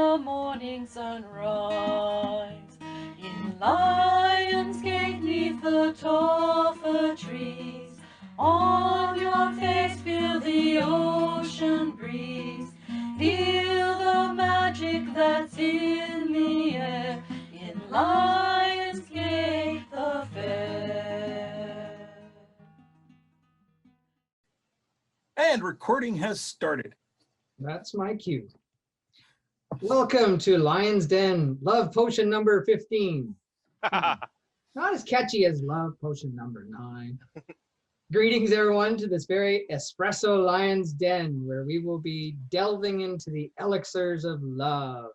the morning sunrise. In Lions Gate, 'neath the tall fir trees, on your face feel the ocean breeze. Feel the magic that's in the air. In Lions Gate, the fair. And recording has started. That's my cue. Welcome to Lion's Den, Love Potion number 15. Not as catchy as Love Potion number 9. Greetings, everyone, to this very espresso Lion's Den, where we will be delving into the elixirs of love.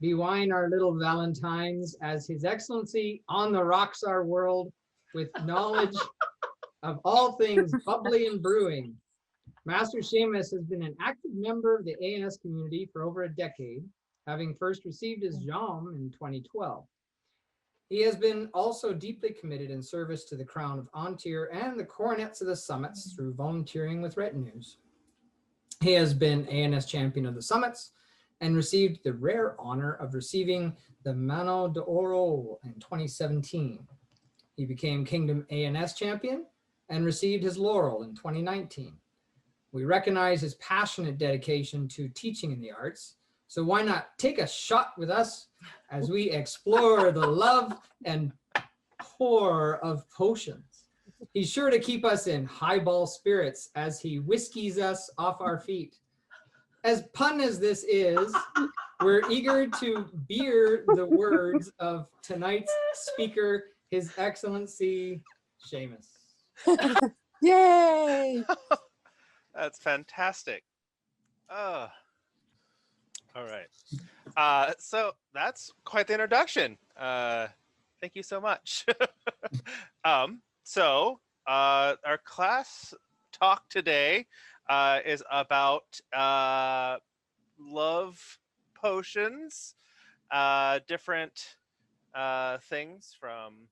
Bewine our little Valentines as His Excellency on the rocks our world with knowledge of all things bubbly and brewing. Master Seamus has been an active member of the ANS community for over a decade, having first received his JOM in 2012. He has been also deeply committed in service to the Crown of Antir and the Coronets of the Summits through volunteering with retinues. He has been ANS Champion of the Summits and received the rare honor of receiving the Mano d'Oro in 2017. He became Kingdom ANS Champion and received his laurel in 2019. We recognize his passionate dedication to teaching in the arts, so why not take a shot with us as we explore the love and pour of potions. He's sure to keep us in highball spirits as he whiskies us off our feet. As pun as this is, we're eager to beer the words of tonight's speaker, His Excellency Seamus. Yay! That's fantastic. All right. So that's quite the introduction. Thank you so much. So our class talk today is about love potions, different things from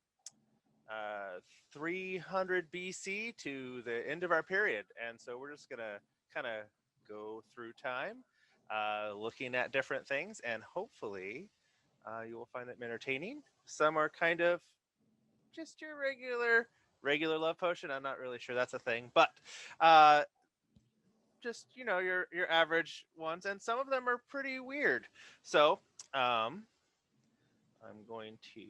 300 BC to the end of our period. And so we're just going to kind of go through time, looking at different things, and hopefully you will find them entertaining. Some are kind of just your regular love potion. I'm not really sure that's a thing, but just, you know, your average ones, and some of them are pretty weird. So I'm going to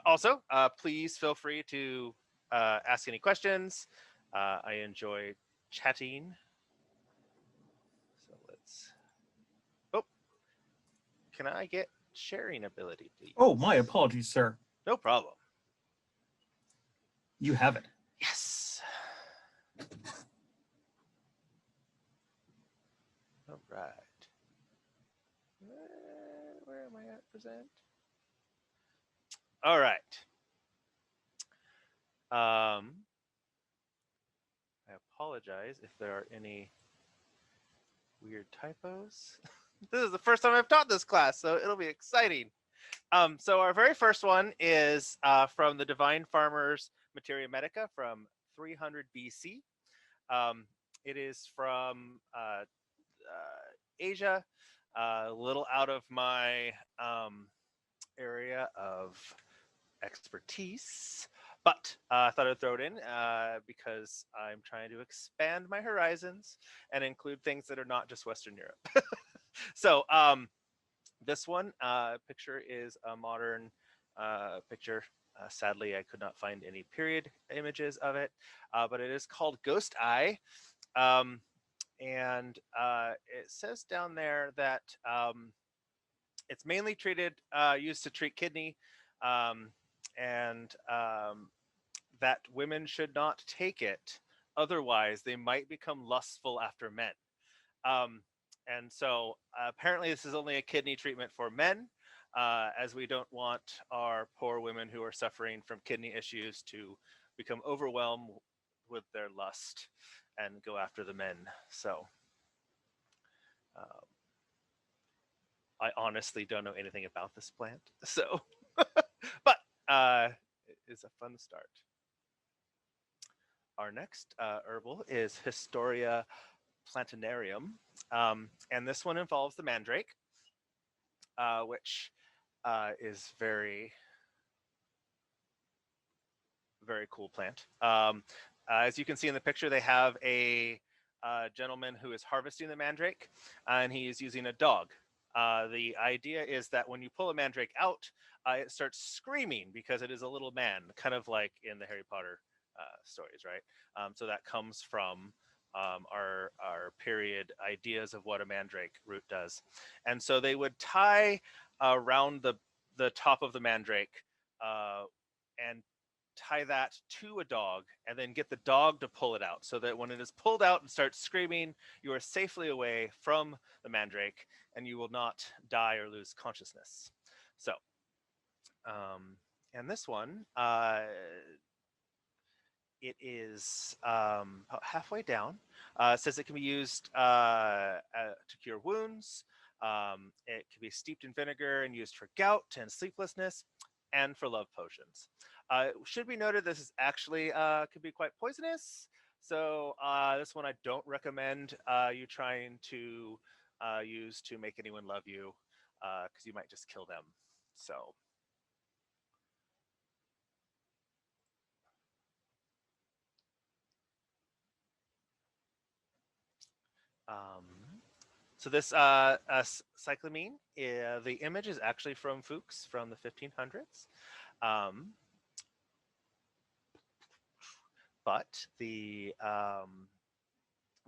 also, please feel free to ask any questions. I enjoy chatting. So let's. Oh, can I get sharing ability, please? Oh, my apologies, sir. No problem. You have it. Yes. All right. Where am I at? Present. All right. I apologize if there are any weird typos. This is the first time I've taught this class, so it'll be exciting. So our very first one is from the Divine Farmer's Materia Medica from 300 BC. It is from Asia, a little out of my area of expertise, but I thought I'd throw it in because I'm trying to expand my horizons and include things that are not just Western Europe. So this one picture is a modern picture. Sadly, I could not find any period images of it, but it is called Ghost Eye. And it says down there that it's mainly used to treat kidney, and that women should not take it. Otherwise, they might become lustful after men. And so apparently this is only a kidney treatment for men, as we don't want our poor women who are suffering from kidney issues to become overwhelmed with their lust and go after the men. So I honestly don't know anything about this plant. So, but it is a fun start. Our next herbal is Historia planetarium. And this one involves the mandrake, which is very, very cool plant. As you can see in the picture, they have a gentleman who is harvesting the mandrake, and he is using a dog. The idea is that when you pull a mandrake out, it starts screaming because it is a little man, kind of like in the Harry Potter stories, right? So that comes from our period ideas of what a mandrake root does. And so they would tie around the top of the mandrake and tie that to a dog, and then get the dog to pull it out, so that when it is pulled out and starts screaming, you are safely away from the mandrake and you will not die or lose consciousness. So and this one, it is about halfway down. It says it can be used to cure wounds. It can be steeped in vinegar and used for gout and sleeplessness, and for love potions. It should be noted this is actually could be quite poisonous. So this one I don't recommend you trying to use to make anyone love you, because you might just kill them. So so this cyclamine, the image is actually from Fuchs from the 1500s. But the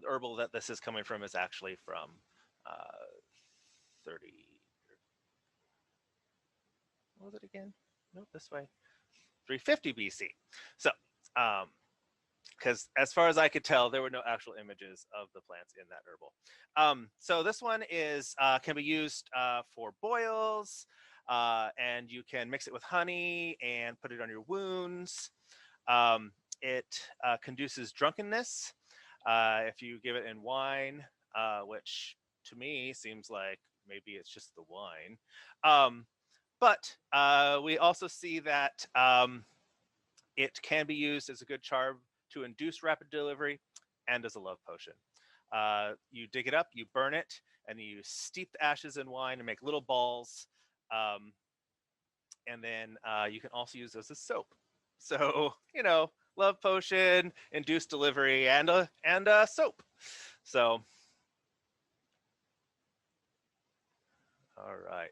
herbal that this is coming from is actually from 30. What was it again? Nope, this way. 350 BC. So, because as far as I could tell, there were no actual images of the plants in that herbal. So this one is can be used for boils, and you can mix it with honey and put it on your wounds. It conduces drunkenness if you give it in wine, which to me seems like maybe it's just the wine. But we also see that it can be used as a good charm to induce rapid delivery and as a love potion. You dig it up, you burn it, and you steep the ashes in wine and make little balls. And then you can also use those as soap. So, love potion, induced delivery, and soap. So, all right.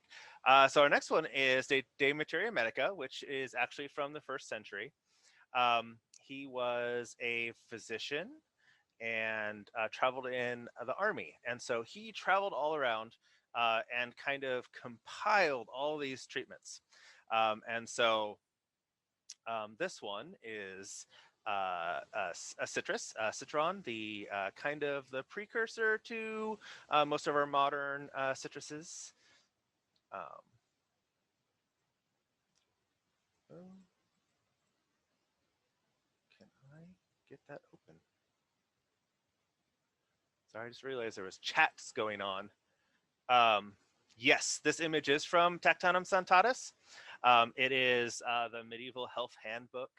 So our next one is De Materia Medica, which is actually from the 1st century. He was a physician and traveled in the army. And so he traveled all around and kind of compiled all these treatments. And so this one is a citrus, citron, the kind of the precursor to most of our modern citruses. Can I get that open? Sorry, I just realized there was chats going on. Yes, this image is from Tactanum Santatus. It is the medieval health handbook,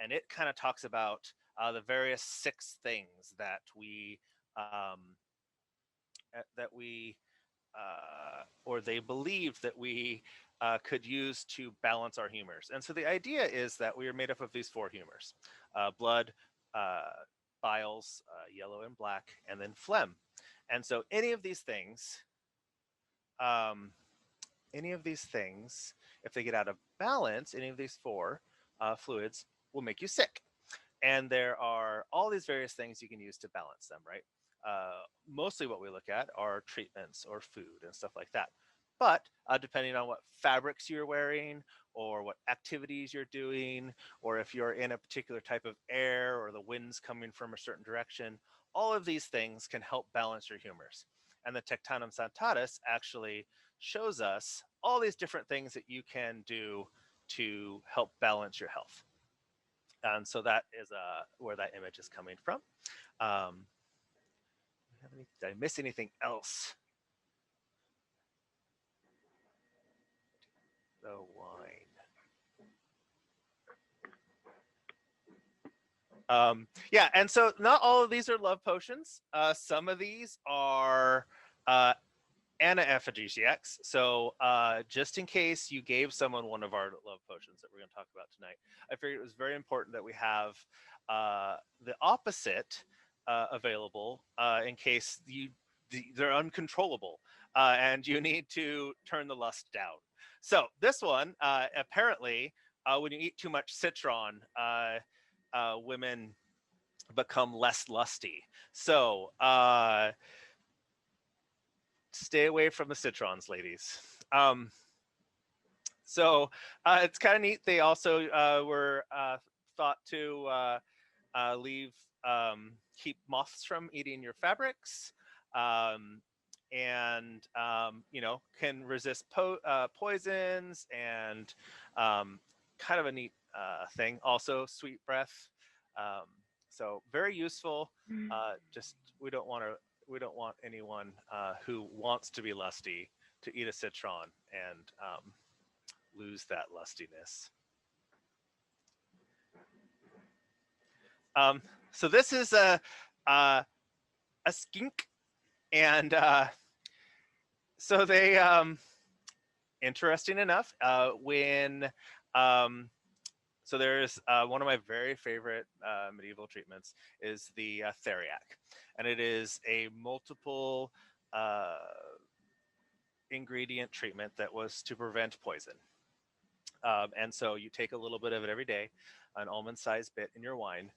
and it kind of talks about the various 6 things that we or they believed that we could use to balance our humors. And so the idea is that we are made up of these 4 humors: blood, biles, yellow and black, and then phlegm. And so any of these things, if they get out of balance, any of these 4 fluids will make you sick. And there are all these various things you can use to balance them, right? Mostly what we look at are treatments or food and stuff like that. But depending on what fabrics you're wearing, or what activities you're doing, or if you're in a particular type of air, or the wind's coming from a certain direction, all of these things can help balance your humors. And the Tectanum Santatus actually shows us all these different things that you can do to help balance your health. And so that is where that image is coming from. Did I miss anything else? The wine. Yeah, and so not all of these are love potions. Some of these are aphrodisiacs. So just in case you gave someone one of our love potions that we're going to talk about tonight, I figured it was very important that we have the opposite available in case they're uncontrollable and you need to turn the lust down. So this one, apparently, when you eat too much citron, women become less lusty. So stay away from the citrons, ladies. So it's kind of neat. They also were thought to keep moths from eating your fabrics, and can resist poisons, and kind of a neat thing. Also, sweet breath. So very useful. Just we don't want anyone who wants to be lusty to eat a citron and lose that lustiness. So this is a skink, and so they interesting enough when so there's one of my very favorite medieval treatments is the theriac, and it is a multiple ingredient treatment that was to prevent poison. And so you take a little bit of it every day, an almond-sized bit in your wine,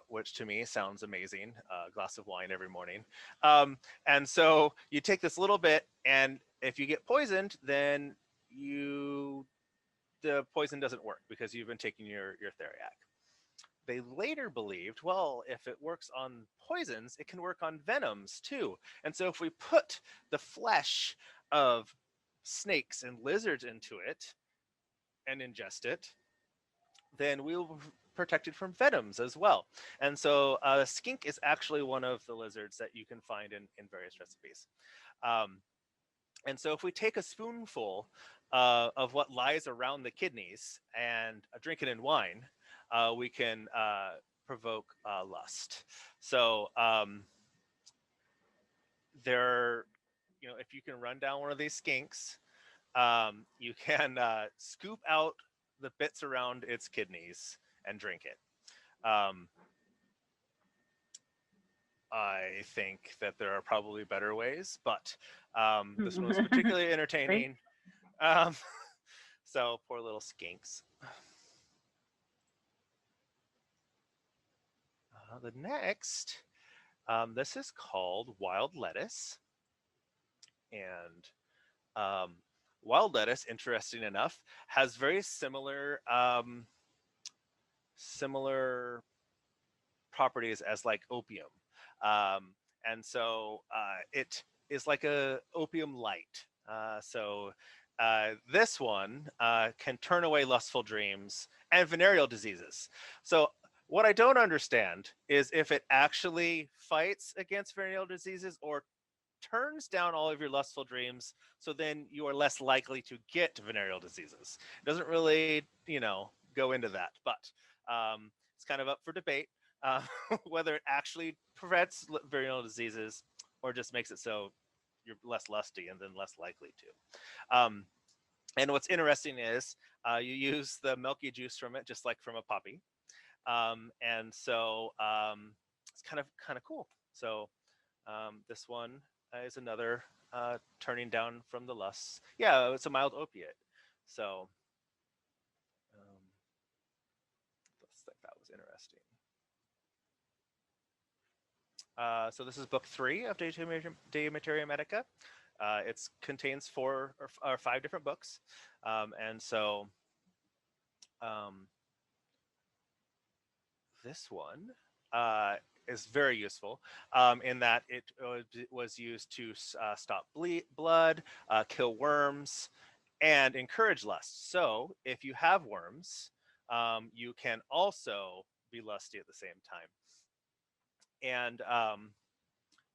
which to me sounds amazing, a glass of wine every morning. And so you take this little bit, and if you get poisoned, then the poison doesn't work because you've been taking your theriac. They later believed, well, if it works on poisons, it can work on venoms too. And so if we put the flesh of snakes and lizards into it and ingest it, then we'll be protected from venoms as well. And so skink is actually one of the lizards that you can find in various recipes. And so if we take a spoonful of what lies around the kidneys and drink it in wine, we can provoke lust. So if you can run down one of these skinks, you can scoop out the bits around its kidneys and drink it. I think that there are probably better ways, but this one was particularly entertaining. So poor little skinks. The next, this is called wild lettuce, and wild lettuce, interesting enough, has very similar properties as like opium, and so it is like a opium light. So this one can turn away lustful dreams and venereal diseases. So what I don't understand is if it actually fights against venereal diseases or turns down all of your lustful dreams, so then you are less likely to get venereal diseases. It doesn't really, go into that, but it's kind of up for debate whether it actually prevents venereal diseases or just makes it so you're less lusty and then less likely to. And what's interesting is you use the milky juice from it, just like from a poppy. And so it's kind of cool. So this one is another turning down from the lusts. Yeah, it's a mild opiate. So I think that was interesting. So this is book 3 of De Materia Medica. It contains 4 or 5 different books, and so this one is very useful in that it was used to stop blood, kill worms, and encourage lust. So if you have worms, you can also be lusty at the same time, and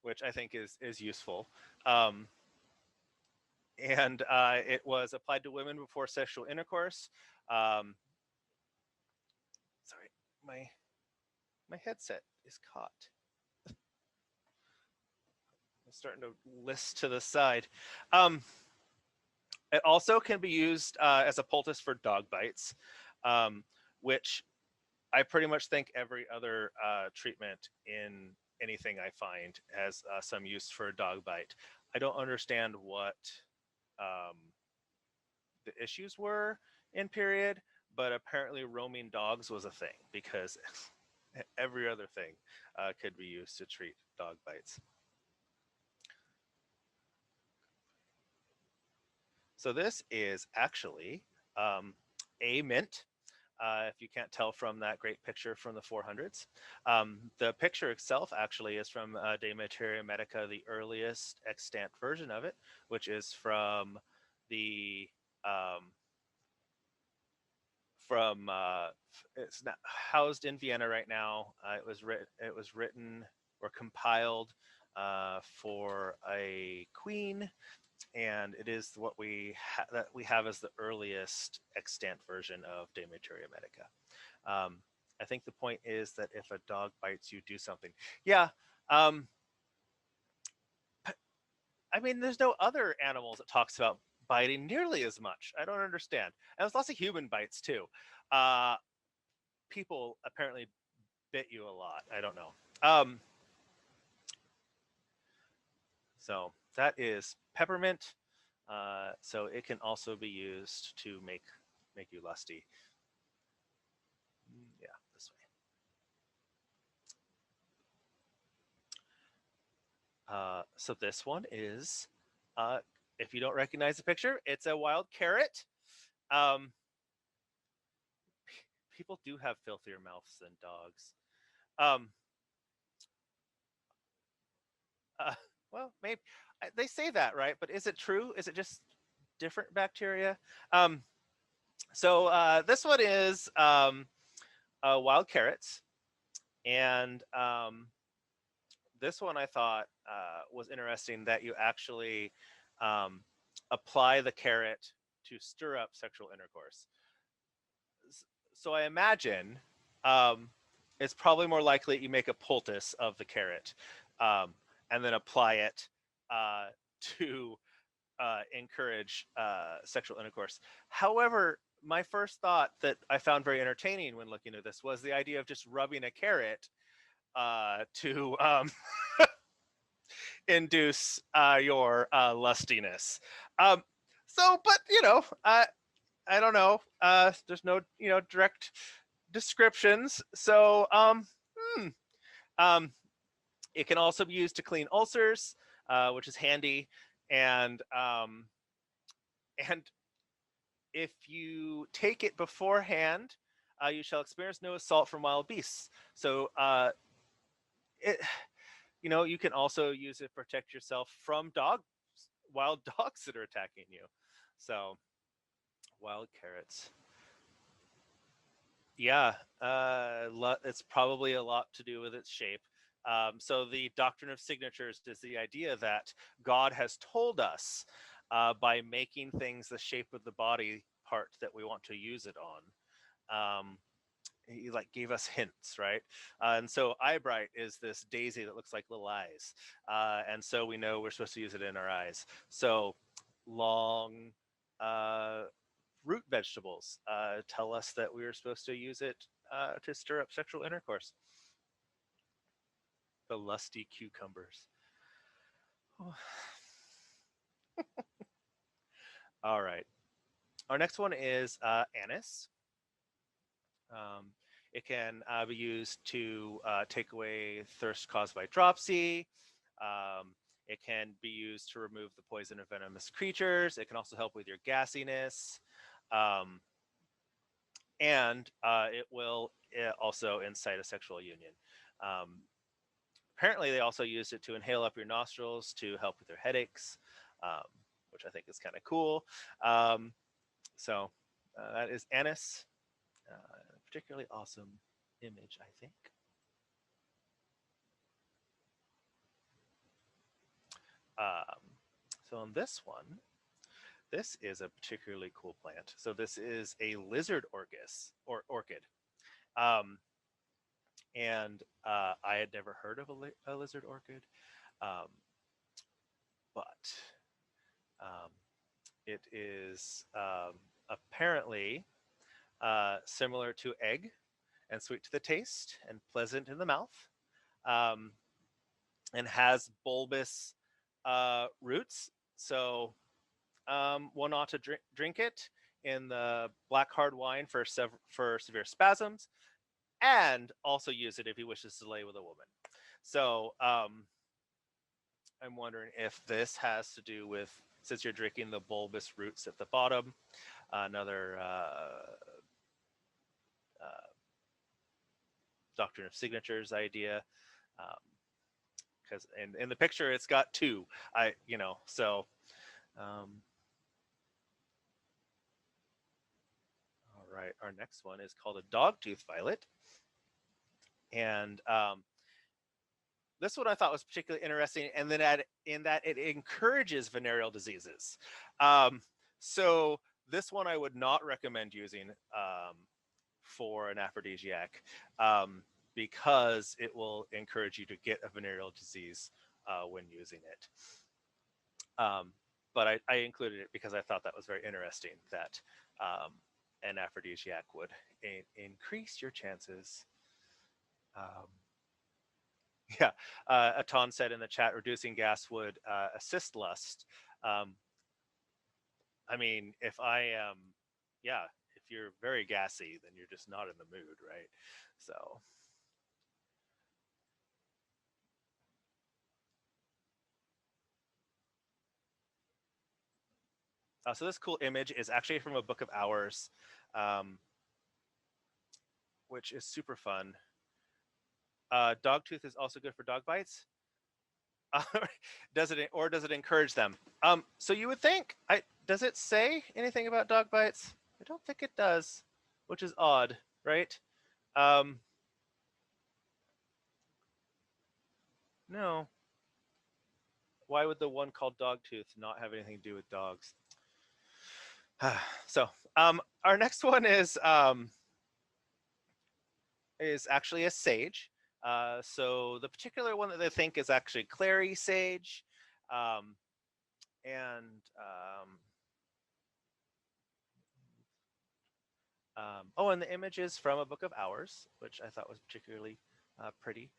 which I think is useful. And it was applied to women before sexual intercourse. Sorry, my My headset is caught. I'm starting to list to the side. It also can be used as a poultice for dog bites, which I pretty much think every other treatment in anything I find has some use for a dog bite. I don't understand what the issues were in period, but apparently roaming dogs was a thing because every other thing could be used to treat dog bites. So this is actually a mint. If you can't tell from that great picture from the 400s. The picture itself actually is from De Materia Medica, the earliest extant version of it, which is from the it's not housed in Vienna right now. It was written or compiled for a queen, and it is what that we have as the earliest extant version of De Materia Medica. I think the point is that if a dog bites you, do something. Yeah. I mean, there's no other animals that talks about biting nearly as much. I don't understand. And there's lots of human bites too. People apparently bit you a lot. I don't know. So that is peppermint. So it can also be used to make you lusty. Yeah, this way. So this one is, if you don't recognize the picture, it's a wild carrot. People do have filthier mouths than dogs. Well, maybe they say that, right? But is it true? Is it just different bacteria? So this one is wild carrots, and this one I thought was interesting that you actually apply the carrot to stir up sexual intercourse. So I imagine it's probably more likely you make a poultice of the carrot and then apply it to encourage sexual intercourse. However, my first thought that I found very entertaining when looking at this was the idea of just rubbing a carrot to induce your lustiness. But I don't know. There's no direct descriptions. So it can also be used to clean ulcers, which is handy, and if you take it beforehand, you shall experience no assault from wild beasts. So you can also use it to protect yourself from wild dogs that are attacking you. So wild carrots. Yeah, it's probably a lot to do with its shape. So the doctrine of signatures is the idea that God has told us by making things the shape of the body part that we want to use it on. He gave us hints, right? And so eyebright is this daisy that looks like little eyes, and so we know we're supposed to use it in our eyes. So long root vegetables tell us that we are supposed to use it to stir up sexual intercourse. The lusty cucumbers. Oh. All right. Our next one is anise. It can be used to take away thirst caused by dropsy. It can be used to remove the poison of venomous creatures. It can also help with your gassiness. And it will also incite a sexual union. Apparently, they also used it to inhale up your nostrils to help with your headaches, which I think is kind of cool. So that is anise. Particularly awesome image, I think. So on this one, this is a particularly cool plant. So this is a lizard orchid. and I had never heard of a lizard orchid, um, but it is apparently similar to egg and sweet to the taste and pleasant in the mouth, um, and has bulbous roots. So one ought to drink it in the black hard wine for severe spasms, and also use it if he wishes to lay with a woman. So I'm wondering if this has to do with, since you're drinking the bulbous roots at the bottom, another doctrine of signatures idea. Because in the picture it's got two. So. All right, our next one is called a dogtooth violet, and this one I thought was particularly interesting, and then in that it encourages venereal diseases. So this one I would not recommend using for an aphrodisiac, because it will encourage you to get a venereal disease when using it. But I included it because I thought that was very interesting, that an aphrodisiac would increase your chances. Yeah, Aton said in the chat, reducing gas would assist lust. I mean, if you're very gassy, then you're just not in the mood, right? So. So this cool image is actually from a book of hours, which is super fun. Dogtooth is also good for dog bites. Does it encourage them? So you would think, does it say anything about dog bites? I don't think it does, which is odd, right? No. Why would the one called Dogtooth not have anything to do with dogs? So our next one is actually a sage. So the particular one that they think is actually clary sage, and and the image is from a book of hours, which I thought was particularly pretty.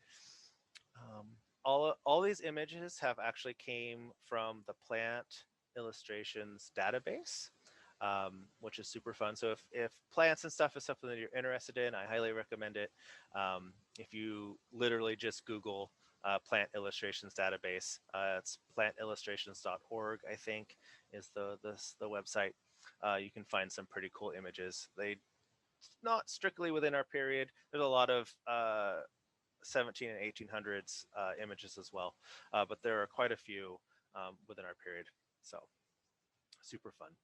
All these images have actually came from the Plant Illustrations database, which is super fun. So if plants and stuff is something that you're interested in, I highly recommend it. If you literally just Google Plant Illustrations database, it's plantillustrations.org, I think, is the website. You can find some pretty cool images. They not strictly within our period. There's a lot of 17 and 1800s images as well, but there are quite a few within our period. So super fun.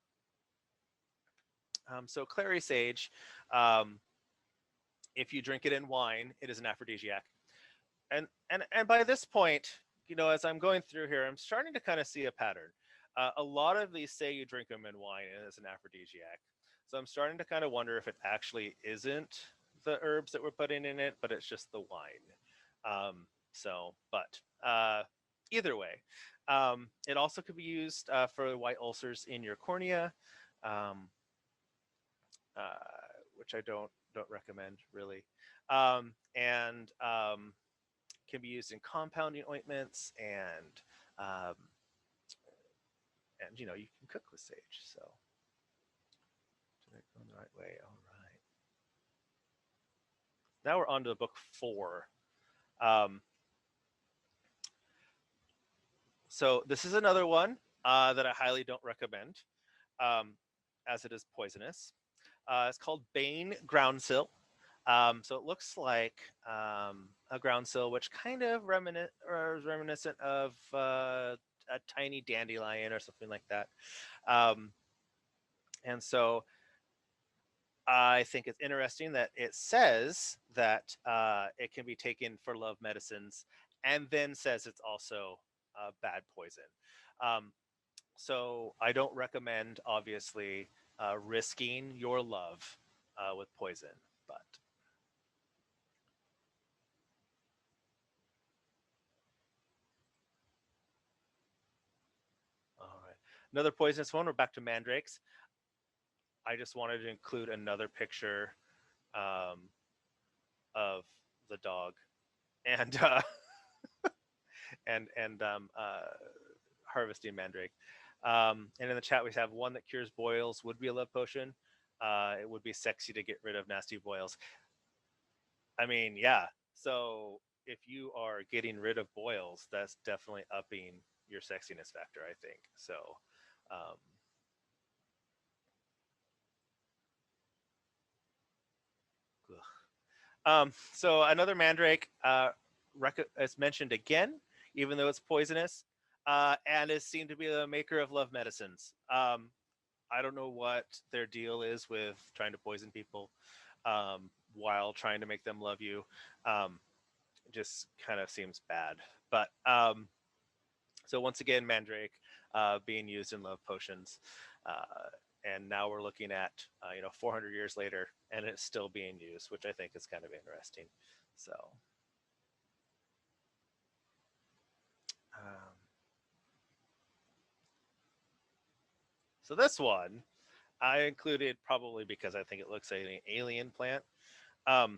So clary sage, if you drink it in wine, it is an aphrodisiac. And by this point, as I'm going through here, I'm starting to kind of see a pattern. A lot of these say you drink them in wine and it's an aphrodisiac. So I'm starting to kind of wonder if it actually isn't the herbs that we're putting in it, but it's just the wine. But either way, it also could be used for white ulcers in your cornea, which I don't recommend really, and can be used in compounding ointments, and you can cook with sage. So did I go the right way? All right. Now we're on to book 4. So this is another one that I highly don't recommend, as it is poisonous. It's called Bane Groundsill. So it looks like a groundsill, which kind of reminiscent of a tiny dandelion or something like that. And so I think it's interesting that it says that it can be taken for love medicines, and then says it's also bad poison. So I don't recommend, obviously, risking your love with poison, but Another poisonous one. We're back to mandrakes. I just wanted to include another picture of the dog and harvesting mandrake. And in the chat, we have one that cures boils. Would be a love potion. It would be sexy to get rid of nasty boils. I mean, yeah. So if you are getting rid of boils, that's definitely upping your sexiness factor, I think. So, so another mandrake is mentioned again, even though it's poisonous, and is seen to be the maker of love medicines. I don't know what their deal is with trying to poison people while trying to make them love you. It just kind of seems bad. But so once again, mandrake being used in love potions. And now we're looking at 400 years later, and it's still being used, which I think is kind of interesting. So this one I included probably because I think it looks like an alien plant. But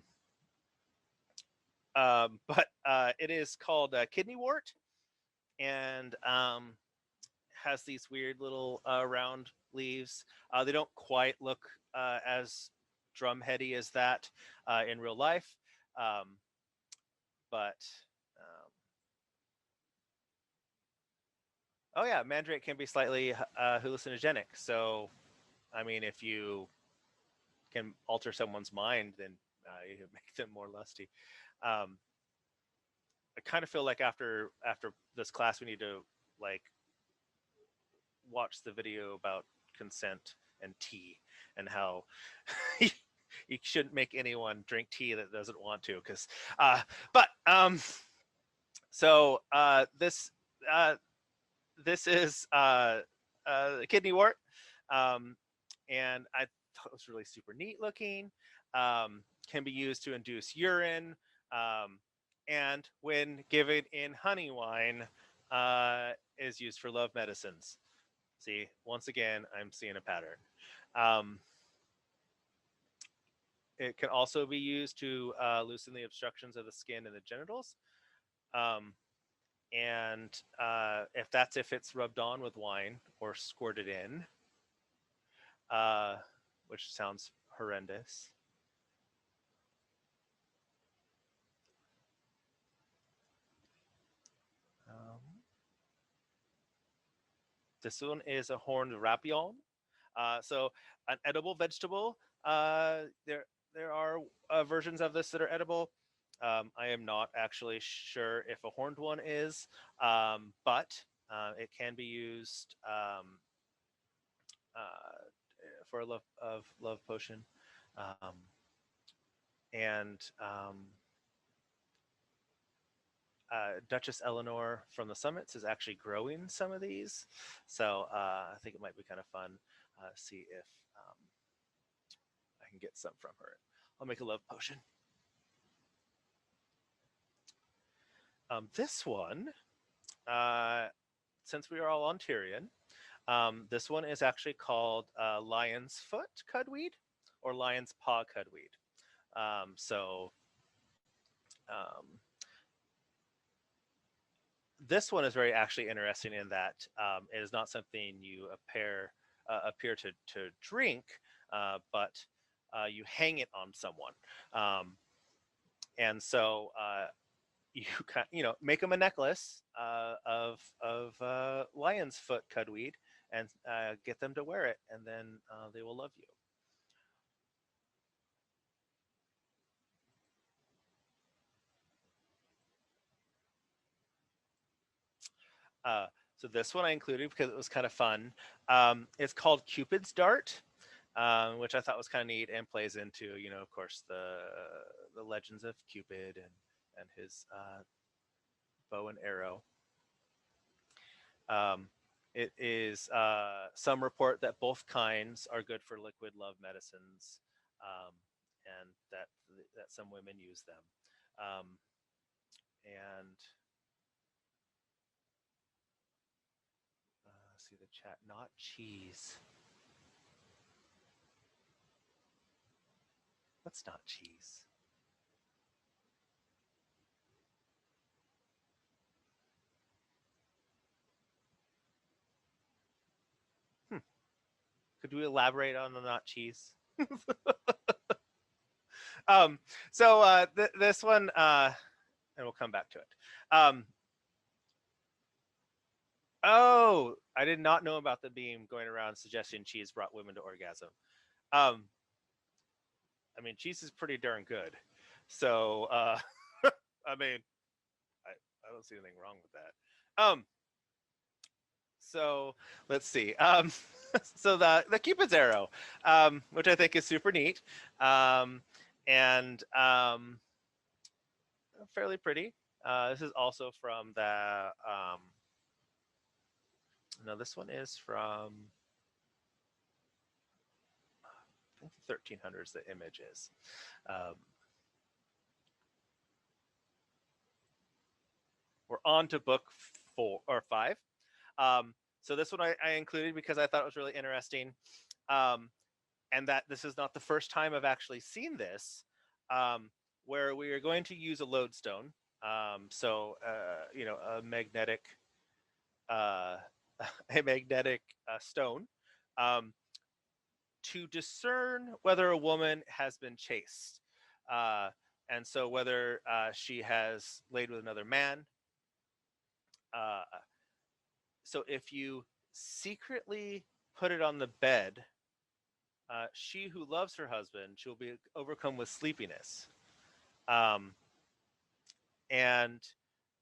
it is called kidneywort, and has these weird little round leaves. They don't quite look as drumheady as that in real life, but oh yeah, mandrake can be slightly hallucinogenic. So, I mean, if you can alter someone's mind, then you make them more lusty. I kind of feel like after this class, we need to like watch the video about consent and tea and how you shouldn't make anyone drink tea that doesn't want to. Because, this is the kidneywort, and I thought it was really super neat looking. Can be used to induce urine, and when given in honey wine, is used for love medicines. See, once again, I'm seeing a pattern. It can also be used to loosen the obstructions of the skin and the genitals. And if it's rubbed on with wine or squirted in, which sounds horrendous. This one is a horned rapion. So an edible vegetable. There are versions of this that are edible. I am not actually sure if a horned one is, but it can be used for a love potion. And Duchess Eleanor from the Summits is actually growing some of these. So I think it might be kind of fun to see if I can get some from her. I'll make a love potion. This one, since we are all on Tyrion, this one is actually called Lion's Foot Cudweed or Lion's Paw Cudweed. This one is very actually interesting in that it is not something you appear to drink, but you hang it on someone, and so you make them a necklace of lion's foot cudweed and get them to wear it, and then they will love you. So this one I included because it was kind of fun. It's called Cupid's Dart, which I thought was kind of neat and plays into, of course, the legends of Cupid and his bow and arrow. It is some report that both kinds are good for liquid love medicines, and that some women use them. And see the chat. Not cheese. What's not cheese? Could we elaborate on the not cheese? So this one, and we'll come back to it. Oh, I did not know about the meme going around suggesting cheese brought women to orgasm. I mean, cheese is pretty darn good. So, I mean, I don't see anything wrong with that. So let's see. So the Cupid's arrow, which I think is super neat, and fairly pretty. This is also from the. No, this one is from. I think the 1300s. The image is. We're on to book 4 or 5. So this one I included because I thought it was really interesting, and that this is not the first time I've actually seen this, where we are going to use a lodestone. So you know, a magnetic stone, to discern whether a woman has been chaste, and so whether she has laid with another man. So if you secretly put it on the bed, she who loves her husband, she'll be overcome with sleepiness. And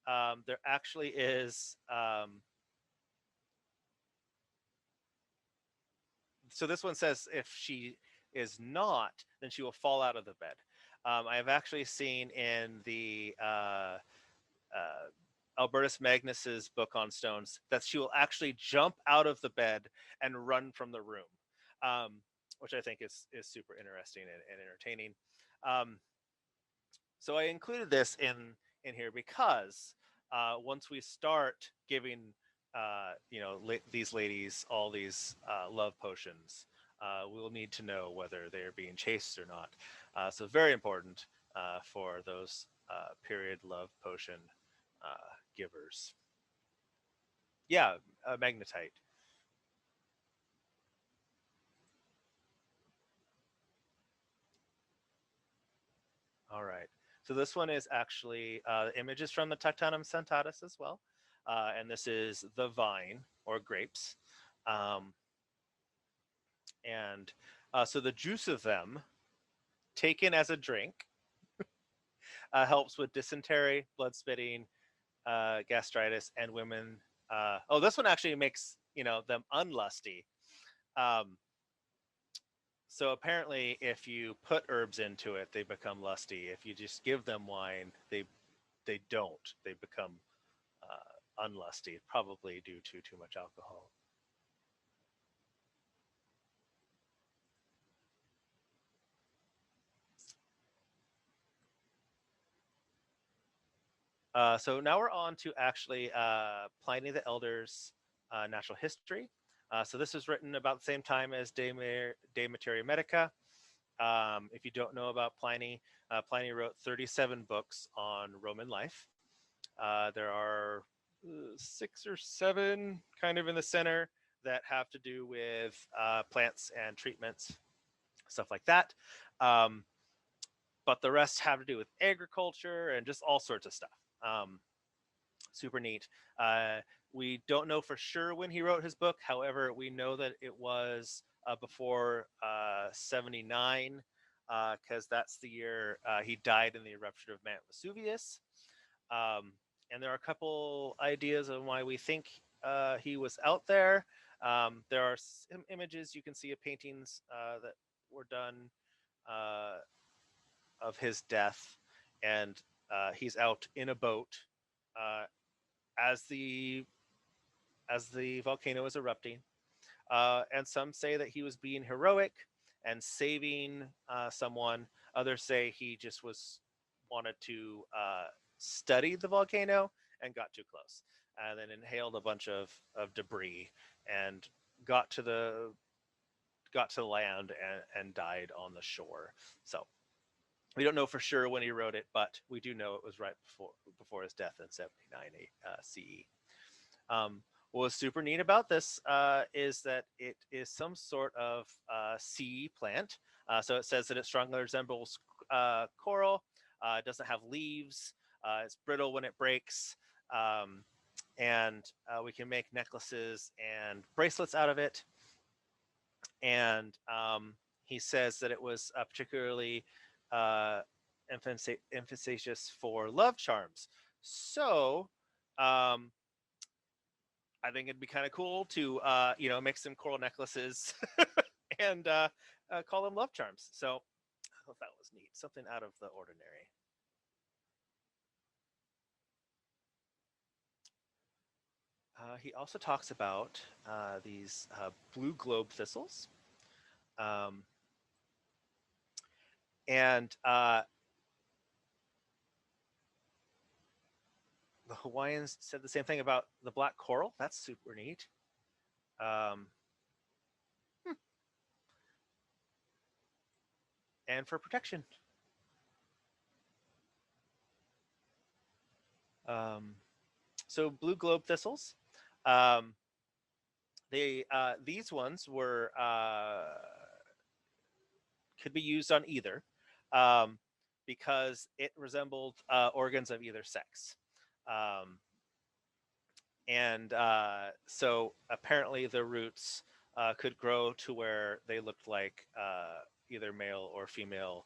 there actually is. So this one says if she is not, then she will fall out of the bed. I have actually seen in the Albertus Magnus's book on stones that she will actually jump out of the bed and run from the room, which I think is super interesting and entertaining. So I included this in here because once we start giving you know, these ladies all these love potions, we'll need to know whether they're being chased or not. So very important for those period love potion givers. Yeah, magnetite. All right. So this one is actually images from the Tectonum Centatus as well. And this is the vine or grapes. And so the juice of them taken as a drink helps with dysentery, blood spitting, gastritis, and women. Oh, this one actually makes, you know, them unlusty. So apparently, if you put herbs into it, they become lusty. If you just give them wine, they don't. They become unlusty, probably due to too much alcohol. So now we're on to actually Pliny the Elder's natural history. So this was written about the same time as De Materia Medica. If you don't know about Pliny, Pliny wrote 37 books on Roman life. There are 6 or 7 kind of in the center that have to do with plants and treatments, stuff like that. But the rest have to do with agriculture and just all sorts of stuff. Super neat. We don't know for sure when he wrote his book. However, we know that it was before 79, because that's the year he died in the eruption of Mount Vesuvius. And there are a couple ideas on why we think he was out there. There are some images you can see of paintings that were done of his death, and he's out in a boat as the volcano is erupting. And some say that he was being heroic and saving someone. Others say he just wanted to study the volcano and got too close. and then inhaled a bunch of debris and got to the land and died on the shore. So we don't know for sure when he wrote it, but we do know it was right before his death in 79 CE. What was super neat about this is that it is some sort of sea plant. So it says that it strongly resembles coral. It doesn't have leaves. It's brittle when it breaks. And we can make necklaces and bracelets out of it. And he says that it was particularly emphasis for love charms. So I think it'd be kind of cool to make some coral necklaces and call them love charms. So I thought that was neat, something out of the ordinary. He also talks about these blue globe thistles. And the Hawaiians said the same thing about the black coral. That's super neat. And for protection. So blue globe thistles. These ones were could be used on either, because it resembled organs of either sex. So apparently the roots could grow to where they looked like either male or female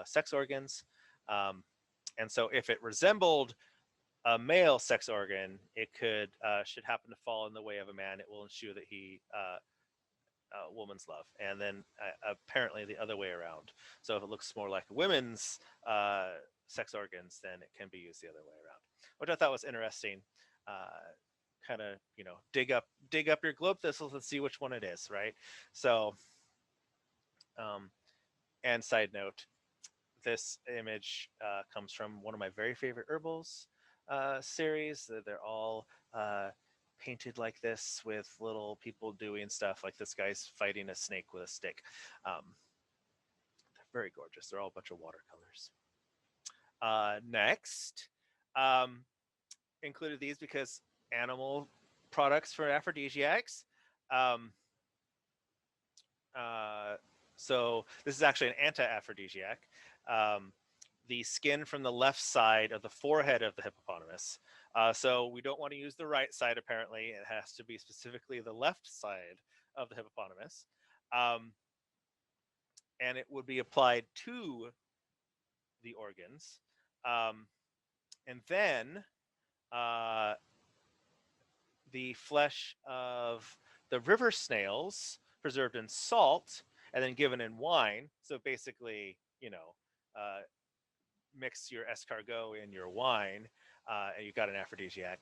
sex organs. And so if it resembled a male sex organ, it should happen to fall in the way of a man, it will ensure that he woman's love. And then apparently the other way around. So if it looks more like women's sex organs, then it can be used the other way around, which I thought was interesting. Kind of, dig up your globe thistles and see which one it is, right? So, and side note, this image comes from one of my very favorite herbals series. They're all painted like this with little people doing stuff. Like this guy's fighting a snake with a stick. They're very gorgeous. They're all a bunch of watercolors. Next, included these because animal products for aphrodisiacs. So this is actually an anti-aphrodisiac. The skin from the left side of the forehead of the hippopotamus. So we don't want to use the right side, apparently. It has to be specifically the left side of the hippopotamus. And it would be applied to the organs. And then the flesh of the river snails preserved in salt and then given in wine. So basically, mix your escargot in your wine, and you got an aphrodisiac.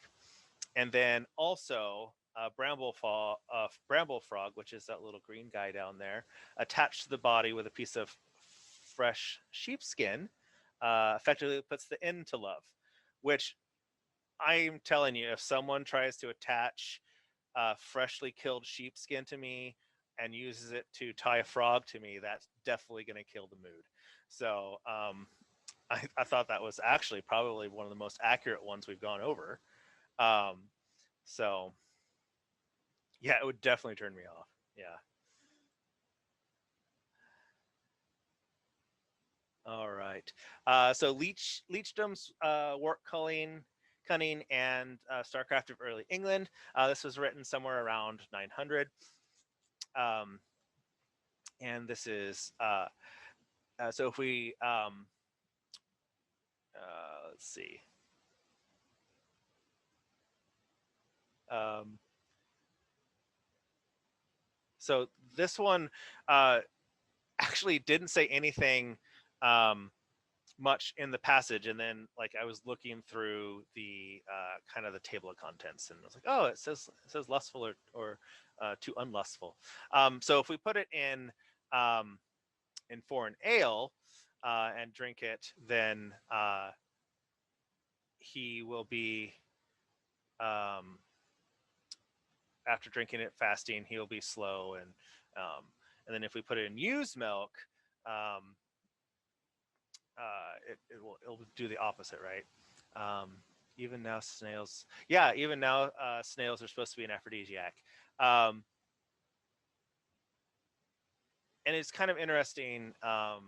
And then also bramble frog, which is that little green guy down there, attached to the body with a piece of fresh sheepskin, effectively puts the end to love. Which I'm telling you, if someone tries to attach freshly killed sheepskin to me and uses it to tie a frog to me, that's definitely going to kill the mood. So I thought that was actually probably one of the most accurate ones we've gone over. So yeah, it would definitely turn me off. Yeah. All right. So Leechdom's work cunning and StarCraft of early England. This was written somewhere around 900. And this is so if we let's see. So this one actually didn't say anything much in the passage, and then like I was looking through the kind of the table of contents, and I was like, oh, it says lustful or too unlustful. So if we put it in foreign ale and drink it, then he will be after drinking it fasting, he'll be slow, and then if we put it in used milk, it'll do the opposite, right? Even now snails, snails are supposed to be an aphrodisiac. And it's kind of interesting how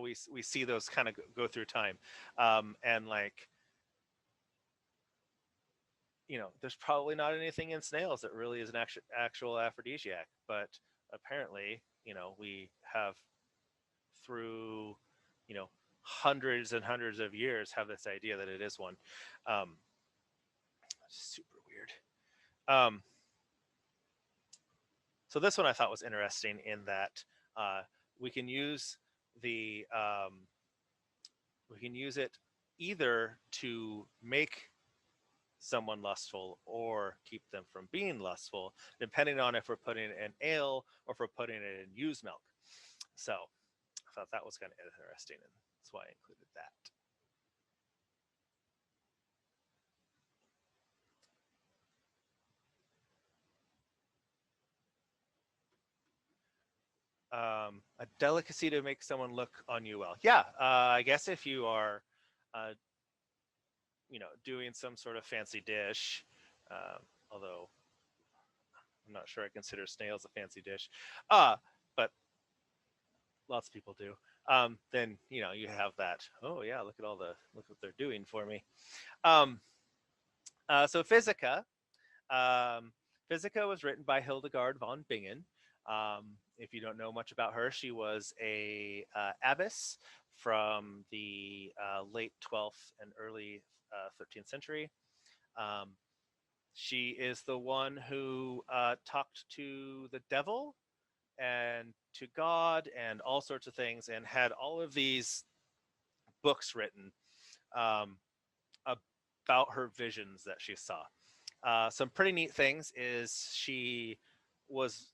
we see those kind of go through time, and like, there's probably not anything in snails that really is an actual aphrodisiac, but apparently, we have, through, hundreds and hundreds of years, have this idea that it is one. Super weird. So this one I thought was interesting in that we can use the we can use it either to make someone lustful or keep them from being lustful, depending on if we're putting it in ale or if we're putting it in used milk. So I thought that was kind of interesting, and that's why I included that. A delicacy to make someone look on you well. Yeah, I guess if you are, doing some sort of fancy dish, although I'm not sure I consider snails a fancy dish, but lots of people do. Then you have that. Oh yeah, look what they're doing for me. So Physica. Physica was written by Hildegard von Bingen. If you don't know much about her, she was a abbess from the late 12th and early 13th century. She is the one who talked to the devil and to God and all sorts of things, and had all of these books written about her visions that she saw. Some pretty neat things is she was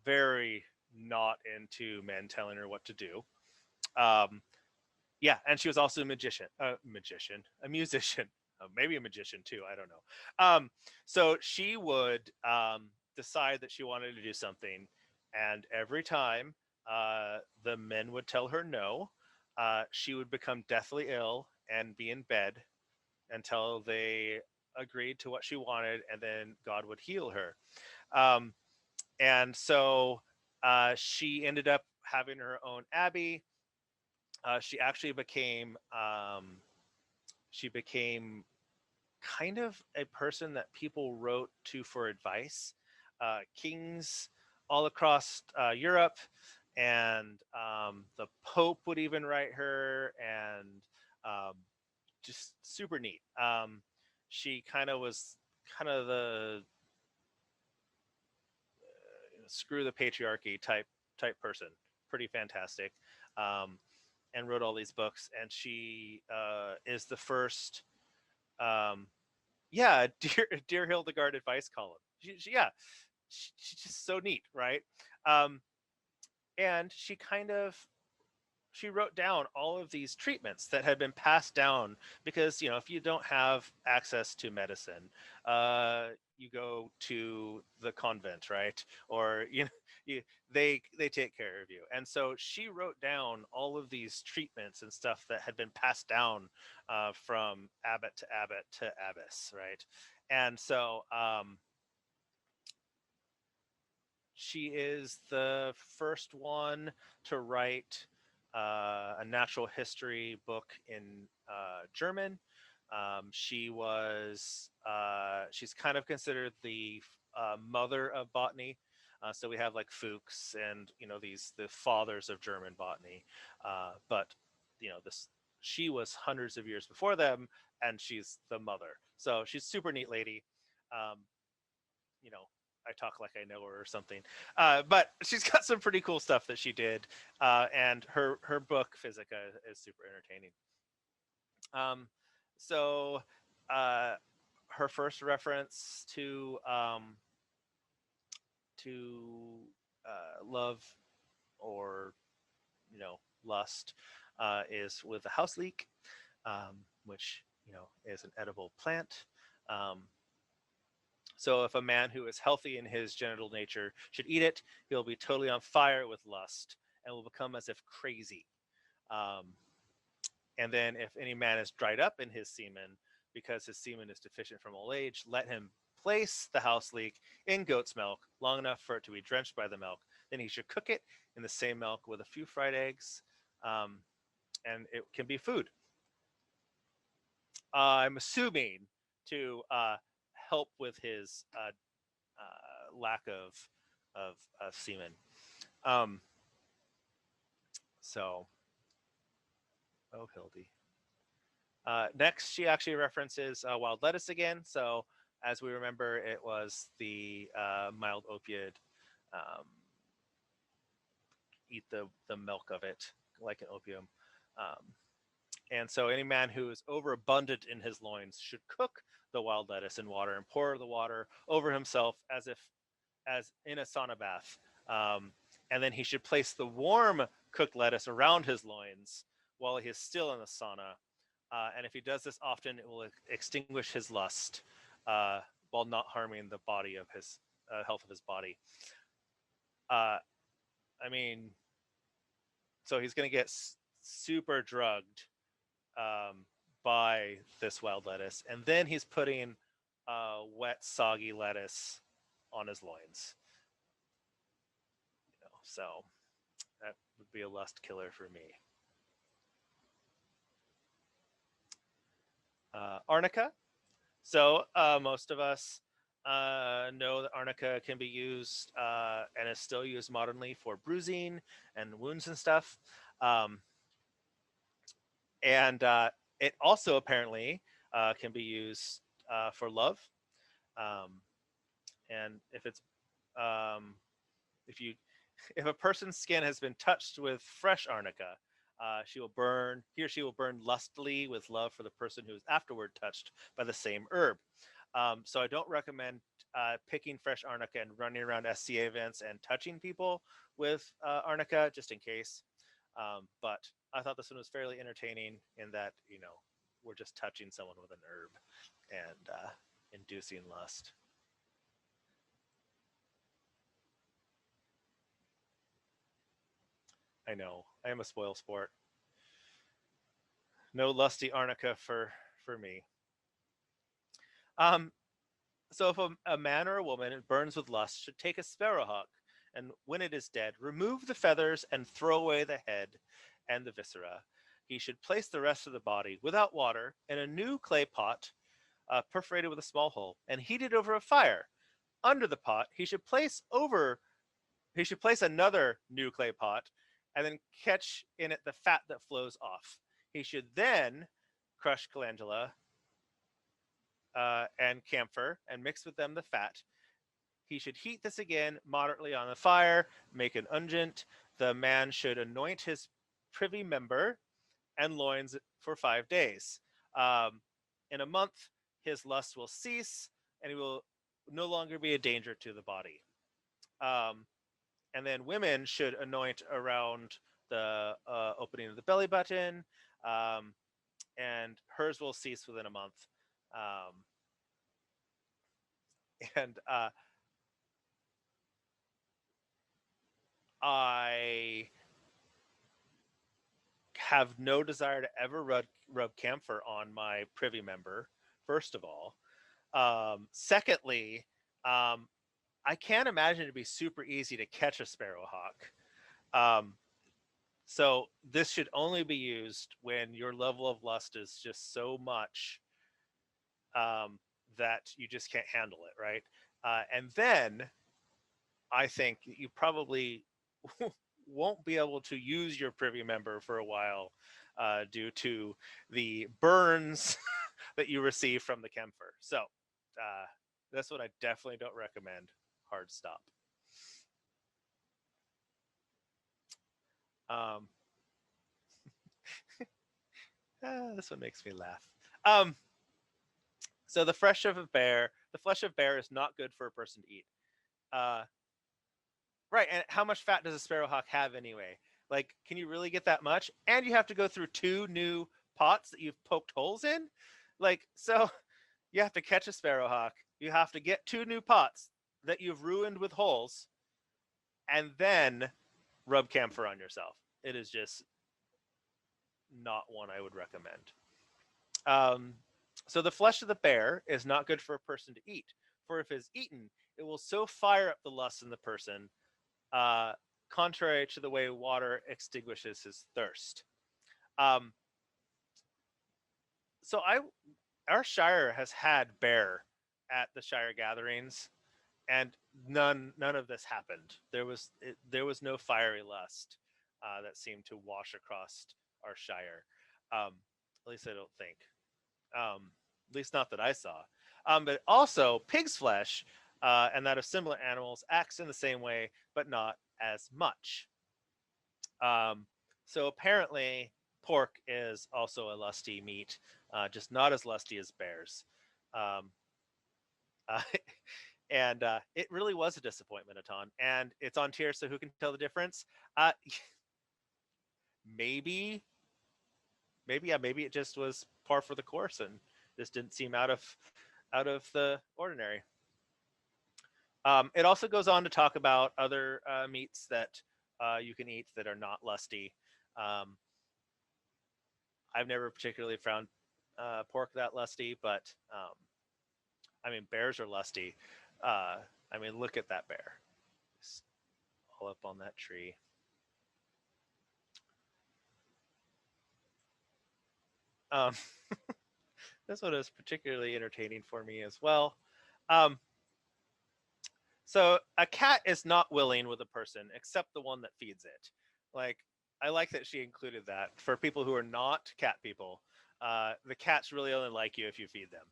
very not into men telling her what to do. And she was also a musician, maybe a magician too. I don't know. So she would decide that she wanted to do something, and every time the men would tell her no, she would become deathly ill and be in bed until they agreed to what she wanted, and then God would heal her. And so she ended up having her own abbey. She actually became kind of a person that people wrote to for advice. Kings all across Europe, and the Pope would even write her, and just super neat. She kind of was the screw the patriarchy type person, pretty fantastic, and wrote all these books. And she is the first, dear Hildegard advice column. She's just so neat, right? And she wrote down all of these treatments that had been passed down, because if you don't have access to medicine, you go to the convent, right? Or they take care of you. And so she wrote down all of these treatments and stuff that had been passed down from abbot to abbot to abbess, right? And so she is the first one to write a natural history book in German. She's kind of considered the mother of botany. So we have like Fuchs and the fathers of German botany, but she was hundreds of years before them, and she's the mother. So she's super neat lady. I talk like I know her or something, but she's got some pretty cool stuff that she did, and her book Physica is super entertaining. So her first reference to love, or lust, is with a house leek. which is an edible plant. So if a man who is healthy in his genital nature should eat it, he'll be totally on fire with lust and will become as if crazy. And then if any man is dried up in his semen because his semen is deficient from old age, let him place the house leek in goat's milk long enough for it to be drenched by the milk. Then he should cook it in the same milk with a few fried eggs, and it can be food. I'm assuming to help with his lack of semen. So, oh, Hildy. Next, she actually references wild lettuce again. So, as we remember, it was the mild opioid. Eat the milk of it like an opium. And so any man who is overabundant in his loins should cook the wild lettuce in water and pour the water over himself as in a sauna bath. And then he should place the warm cooked lettuce around his loins while he is still in the sauna. And if he does this often, it will extinguish his lust while not harming the body of his health of his body. So he's going to get super drugged by this wild lettuce, and then he's putting wet, soggy lettuce on his loins. So that would be a lust killer for me. Arnica. So most of us know that arnica can be used and is still used modernly for bruising and wounds and stuff. And it also apparently can be used for love. And if it's if a person's skin has been touched with fresh arnica, he or she will burn lustily with love for the person who is afterward touched by the same herb. So I don't recommend picking fresh arnica and running around SCA events and touching people with arnica, just in case. But I thought this one was fairly entertaining in that, we're just touching someone with an herb and inducing lust. I know, I am a spoil sport. No lusty arnica for me. So if a man or a woman burns with lust should take a sparrowhawk, and when it is dead, remove the feathers and throw away the head and the viscera. He should place the rest of the body without water in a new clay pot, perforated with a small hole, and heat it over a fire. Under the pot, he should place another new clay pot, and then catch in it the fat that flows off. He should then crush calendula and camphor and mix with them the fat. He should heat this again moderately on the fire, make an unguent. The man should anoint his privy member and loins for 5 days. In a month, his lust will cease, and he will no longer be a danger to the body. And then women should anoint around the opening of the belly button, and hers will cease within a month. I have no desire to ever rub camphor on my privy member, first of all. Secondly, I can't imagine it to be super easy to catch a sparrowhawk. So this should only be used when your level of lust is just so much that you just can't handle it, right? And then I think you probably won't be able to use your privy member for a while due to the burns that you receive from the camphor. So that's what I definitely don't recommend. Hard stop. This one makes me laugh. So the flesh of bear is not good for a person to eat. Right, and how much fat does a sparrowhawk have anyway? Like, can you really get that much? And you have to go through 2 new pots that you've poked holes in. Like, so you have to catch a sparrowhawk. You have to get 2 new pots that you've ruined with holes, and then rub camphor on yourself. It is just not one I would recommend. So the flesh of the bear is not good for a person to eat, for if it is eaten, it will so fire up the lust in the person, contrary to the way water extinguishes his thirst. So our shire has had bear at the shire gatherings, and none of this happened. There was no fiery lust that seemed to wash across our shire. At least I don't think. At least not that I saw. But also, pig's flesh and that of similar animals acts in the same way, but not as much. So apparently, pork is also a lusty meat, just not as lusty as bears. Uh, and it really was a disappointment, Aton. And it's on tier, so who can tell the difference? Maybe it just was par for the course, and this didn't seem out of the ordinary. It also goes on to talk about other meats that you can eat that are not lusty. I've never particularly found pork that lusty, but I mean, bears are lusty. I mean, look at that bear. It's all up on that tree. This one is particularly entertaining for me as well. So a cat is not willing with a person except the one that feeds it. Like, I like that she included that for people who are not cat people. The cats really only like you if you feed them.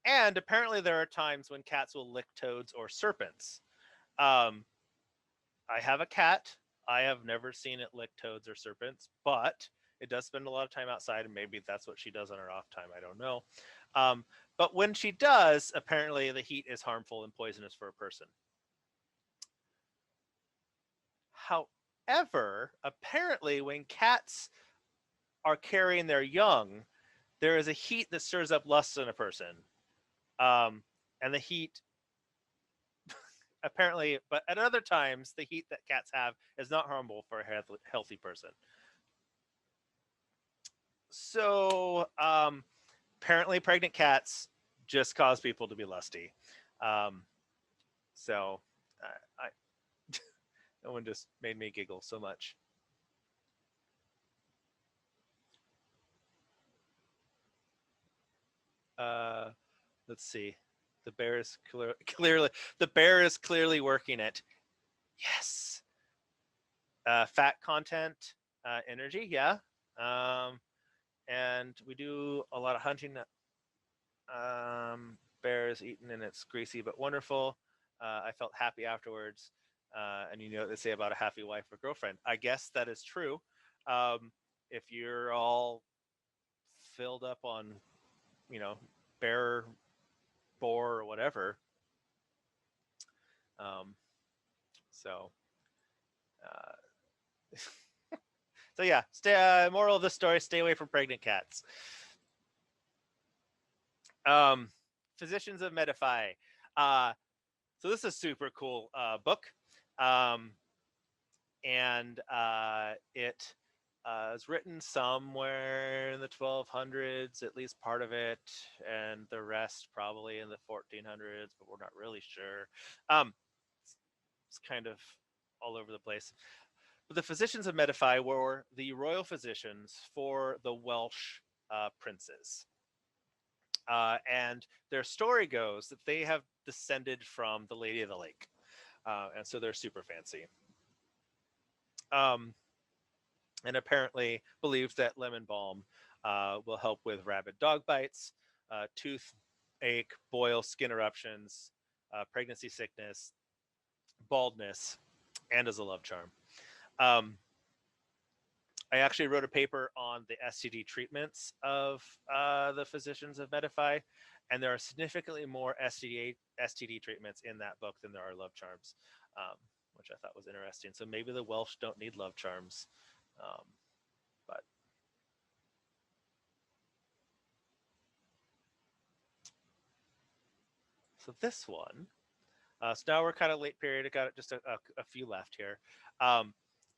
And apparently there are times when cats will lick toads or serpents. I have a cat. I have never seen it lick toads or serpents, but it does spend a lot of time outside, and maybe that's what she does on her off time. I don't know. But when she does, apparently the heat is harmful and poisonous for a person. However, apparently when cats are carrying their young, there is a heat that stirs up lust in a person. And the heat apparently, but at other times, the heat that cats have is not harmful for a healthy person. So apparently pregnant cats just cause people to be lusty. So that one just made me giggle so much. Let's see. The bear is clearly working it. Yes. Fat content, energy, yeah. And we do a lot of hunting. Bear is eaten and it's greasy but wonderful. I felt happy afterwards. And you know what they say about a happy wife or girlfriend. I guess that is true. If you're all filled up on, bear, boar, or whatever. So yeah, moral of the story, stay away from pregnant cats. Physicians of Medify. So this is a super cool book. And it was written somewhere in the 1200s, at least part of it, and the rest probably in the 1400s, but we're not really sure. It's kind of all over the place. But the Physicians of Medify were the royal physicians for the Welsh princes. And their story goes that they have descended from the Lady of the Lake. And so they're super fancy. And apparently believes that lemon balm will help with rabid dog bites, toothache, boil, skin eruptions, pregnancy sickness, baldness, and as a love charm. I actually wrote a paper on the STD treatments of the Physicians of Medify, and there are significantly more STD treatments in that book than there are love charms, which I thought was interesting. So maybe the Welsh don't need love charms. But so this one, so now we're kind of late period. I got just a few left here.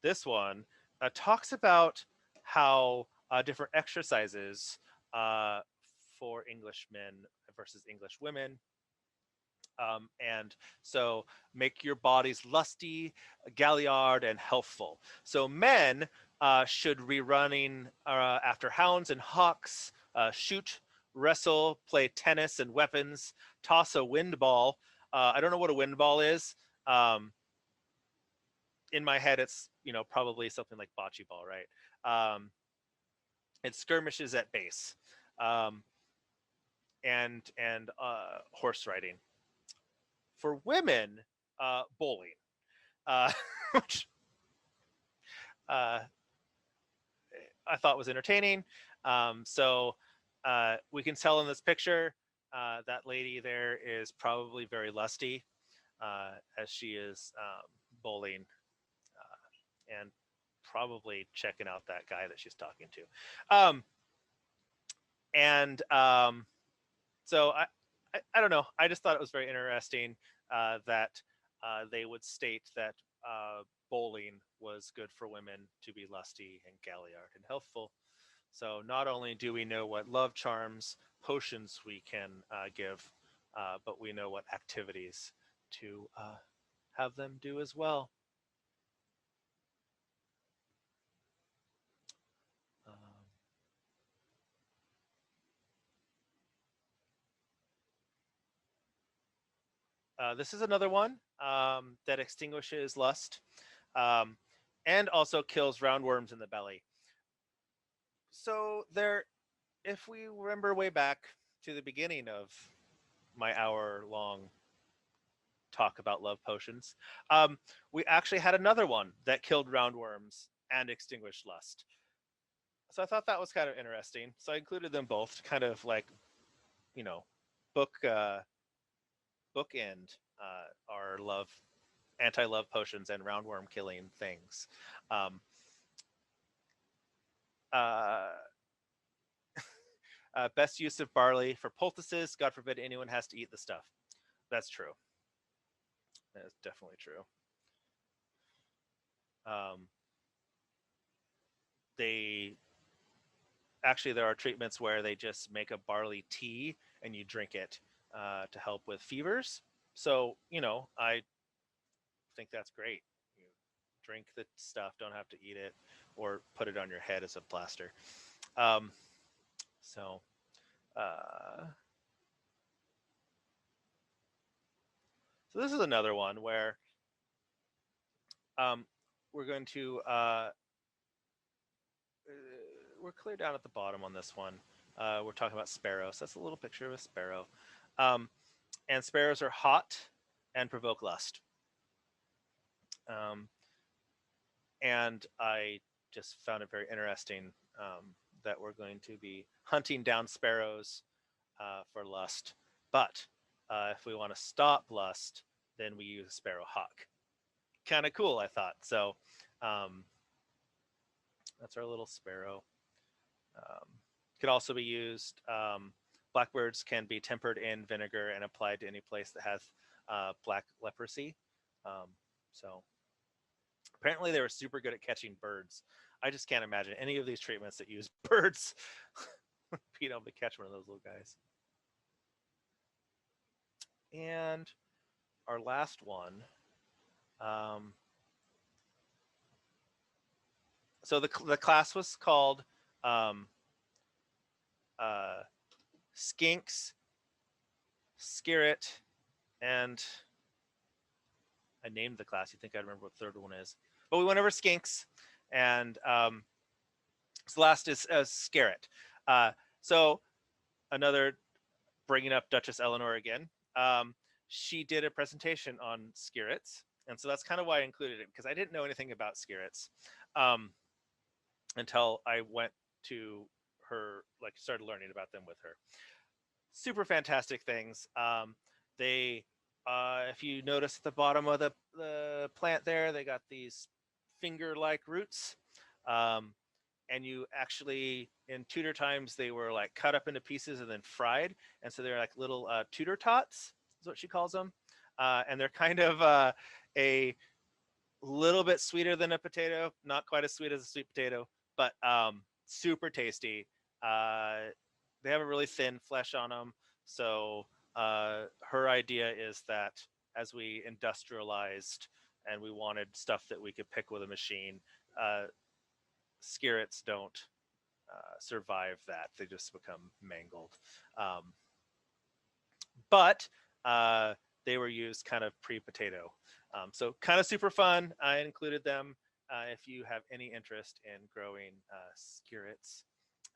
This one talks about how different exercises for English men versus English women. And so make your bodies lusty, galliard, and healthful. So men should be running after hounds and hawks, shoot, wrestle, play tennis and weapons, toss a wind ball. I don't know what a wind ball is. In my head, it's probably something like bocce ball, right? And skirmishes at base, and horse riding. For women, bowling, which I thought was entertaining. So we can tell in this picture that lady there is probably very lusty as she is bowling and probably checking out that guy that she's talking to. So I don't know. I just thought it was very interesting that they would state that bowling was good for women to be lusty and galliard and healthful. So not only do we know what love charms, potions we can give, but we know what activities to have them do as well. This is another one that extinguishes lust and also kills roundworms in the belly. So there, if we remember way back to the beginning of my hour-long talk about love potions, we actually had another one that killed roundworms and extinguished lust. So I thought that was kind of interesting. So I included them both to kind of like, bookend our anti-love potions and roundworm killing things. Best use of barley for poultices. God forbid anyone has to eat the stuff. That's true. That is definitely true. There are treatments where they just make a barley tea and you drink it to help with fevers. So, I think that's great. You drink the stuff, don't have to eat it, or put it on your head as a plaster. So this is another one where we're going to we're clear down at the bottom on this one. We're talking about sparrows. That's a little picture of a sparrow. And sparrows are hot and provoke lust. And I just found it very interesting that we're going to be hunting down sparrows for lust. But if we want to stop lust, then we use a sparrow hawk. Kind of cool, I thought. So that's our little sparrow. Could also be used. Blackbirds can be tempered in vinegar and applied to any place that has black leprosy. So apparently they were super good at catching birds. I just can't imagine any of these treatments that use birds being able to catch one of those little guys. And our last one. So the class was called Skinks, Skirret, and I named the class. You think I'd remember what the third one is. But we went over Skinks, and so last is Skirret. So another, bringing up Duchess Eleanor again. She did a presentation on Skirrets, and so that's kind of why I included it, because I didn't know anything about Skirrets until I went to her, started learning about them with her. Super fantastic things. They, if you notice at the bottom of the plant there, they got these finger-like roots. and you actually, in Tudor times, they were like cut up into pieces and then fried, and so they're like little Tudor tots, is what she calls them, and they're kind of a little bit sweeter than a potato, not quite as sweet as a sweet potato, but super tasty. They have a really thin flesh on them, so her idea is that as we industrialized and we wanted stuff that we could pick with a machine, skirrets don't survive that. They just become mangled. But they were used kind of pre-potato. So kind of super fun. I included them. If you have any interest in growing skirrets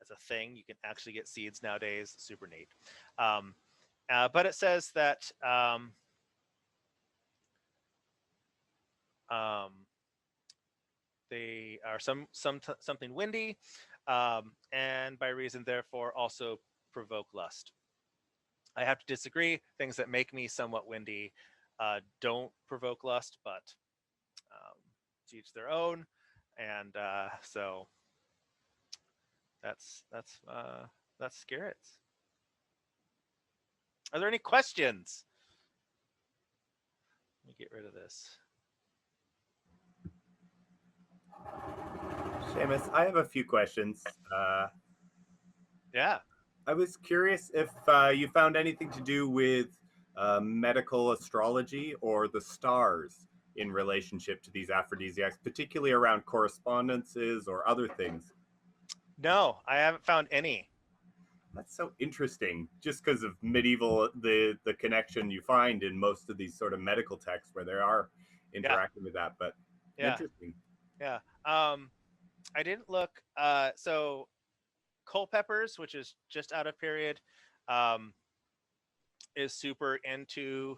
as a thing, you can actually get seeds nowadays. Super neat. But it says that they are something windy, and by reason therefore also provoke lust. I have to disagree. Things that make me somewhat windy don't provoke lust, but to each their own. And so that's Skirrets. Are there any questions? Let me get rid of this. Seamus, I have a few questions. Yeah. I was curious if you found anything to do with medical astrology or the stars in relationship to these aphrodisiacs, particularly around correspondences or other things. No, I haven't found any. That's so interesting, just because of medieval, the connection you find in most of these sort of medical texts where they are interacting with that, but interesting. Yeah. I didn't look. So Culpepper's, which is just out of period, is super into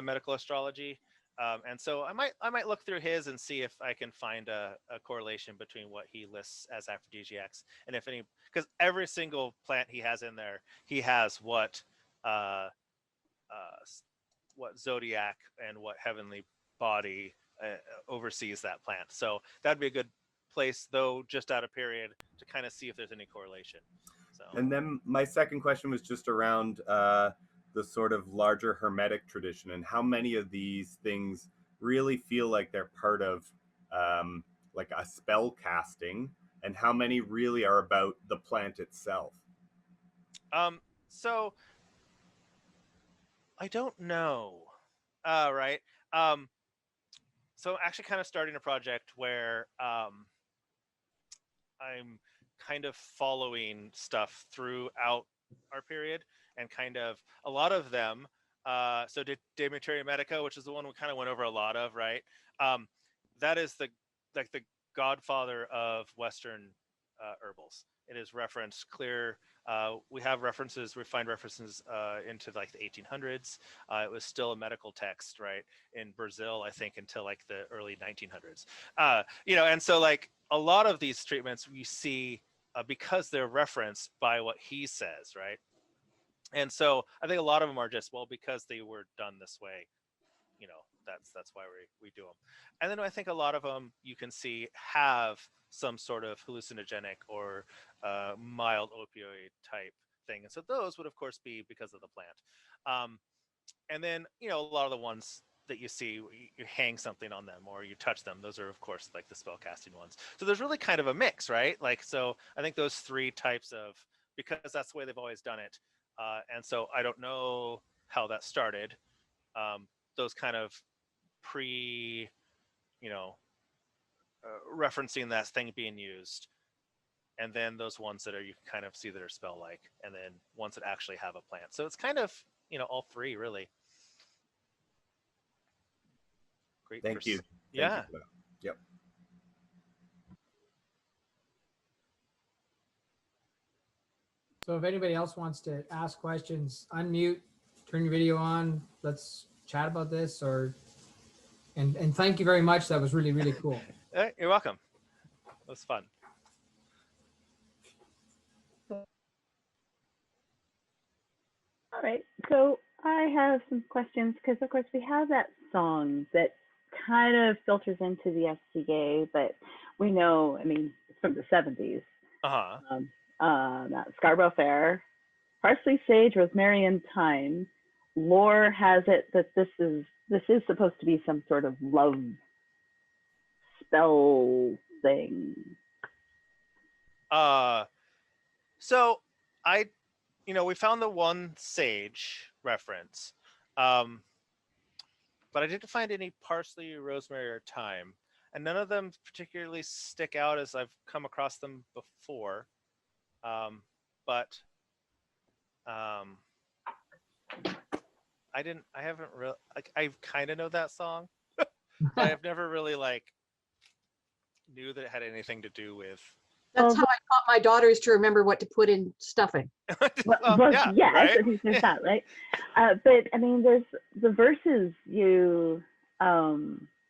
medical astrology. And so I might look through his and see if I can find a correlation between what he lists as aphrodisiacs and if any, because every single plant he has in there, he has what zodiac and what heavenly body oversees that plant. So that'd be a good place, though, just out of period, to kind of see if there's any correlation. So. And then my second question was just around the sort of larger Hermetic tradition and how many of these things really feel like they're part of like a spell casting, and how many really are about the plant itself. So I don't know. Right. So I'm actually kind of starting a project where I'm kind of following stuff throughout our period, and kind of a lot of them. So De Materia Medica, which is the one we kind of went over a lot of, right? That is the godfather of Western herbals. It is referenced clear. We find references into like the 1800s. It was still a medical text, right? In Brazil, I think, until like the early 1900s. And so like a lot of these treatments we see because they're referenced by what he says, right? And so I think a lot of them are just, well, because they were done this way, that's why we do them. And then I think a lot of them you can see have some sort of hallucinogenic or mild opioid type thing. And so those would of course be because of the plant. And then, a lot of the ones that you see, you hang something on them or you touch them, those are of course like the spell casting ones. So there's really kind of a mix, right? Like, so I think those three types of, because that's the way they've always done it. And so I don't know how that started. Those kind of referencing that thing being used, and then those ones that are, you can kind of see that are spell like, and then ones that actually have a plant. So it's kind of, all three really. Great. Thank you. Yeah. Thank you for that. Yep. So if anybody else wants to ask questions, unmute, turn your video on. Let's chat about this, and thank you very much. That was really, really cool. You're welcome. It was fun. All right, so I have some questions because, of course, we have that song that kind of filters into the SCA, but we know, it's from the 70s. Uh-huh. That Scarborough Fair, parsley, sage, rosemary, and thyme. Lore has it that this is supposed to be some sort of love spell thing. So we found the one sage reference, but I didn't find any parsley, rosemary, or thyme, and none of them particularly stick out as I've come across them before. But I haven't really, like, I kind of know that song, but I've never really knew that it had anything to do with. That's how I taught my daughters to remember what to put in stuffing. Yeah, right? so he's just that, right? But I mean, there's the verses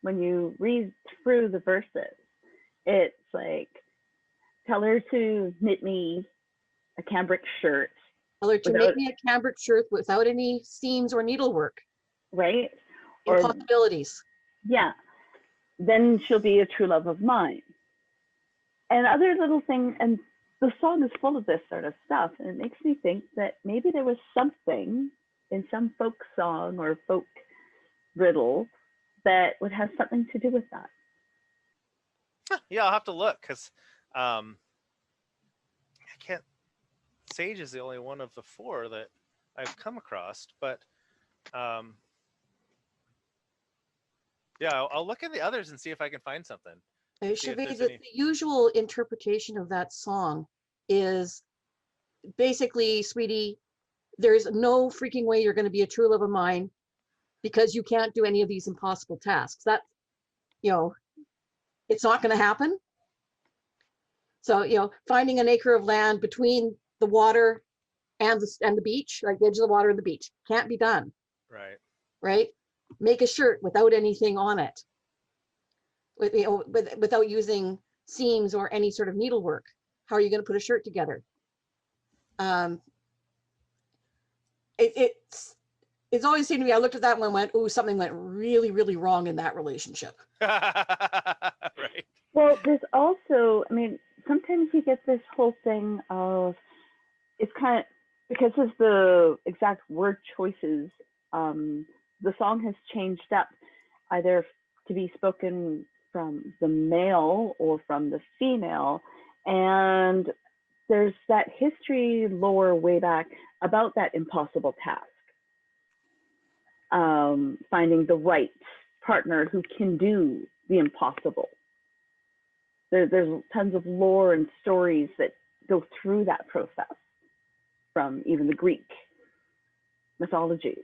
when you read through the verses, it's like, tell her to knit me a cambric shirt. Tell her to make me a cambric shirt without any seams or needlework. Right? Impossibilities. Yeah. Then she'll be a true love of mine. And other little things, and the song is full of this sort of stuff. And it makes me think that maybe there was something in some folk song or folk riddle that would have something to do with that. Yeah, I'll have to look, because I can't. Sage is the only one of the four that I've come across, but yeah, I'll look at the others and see if I can find something. The usual interpretation of that song is basically, sweetie, there's no freaking way you're going to be a true love of mine because you can't do any of these impossible tasks. That, it's not going to happen. So, finding an acre of land between the water and the beach, like the edge of the water and the beach, can't be done. Right. Right? Make a shirt without anything on it. Without using seams or any sort of needlework. How are you going to put a shirt together? It's always seemed to me, I looked at that one and went, oh, something went really, really wrong in that relationship. Right. Well, there's also, I mean, sometimes you get this whole thing of, it's kind of, because of the exact word choices, the song has changed up either to be spoken from the male or from the female. And there's that history lore way back about that impossible task. Finding the right partner who can do the impossible. There's tons of lore and stories that go through that process from even the Greek mythologies.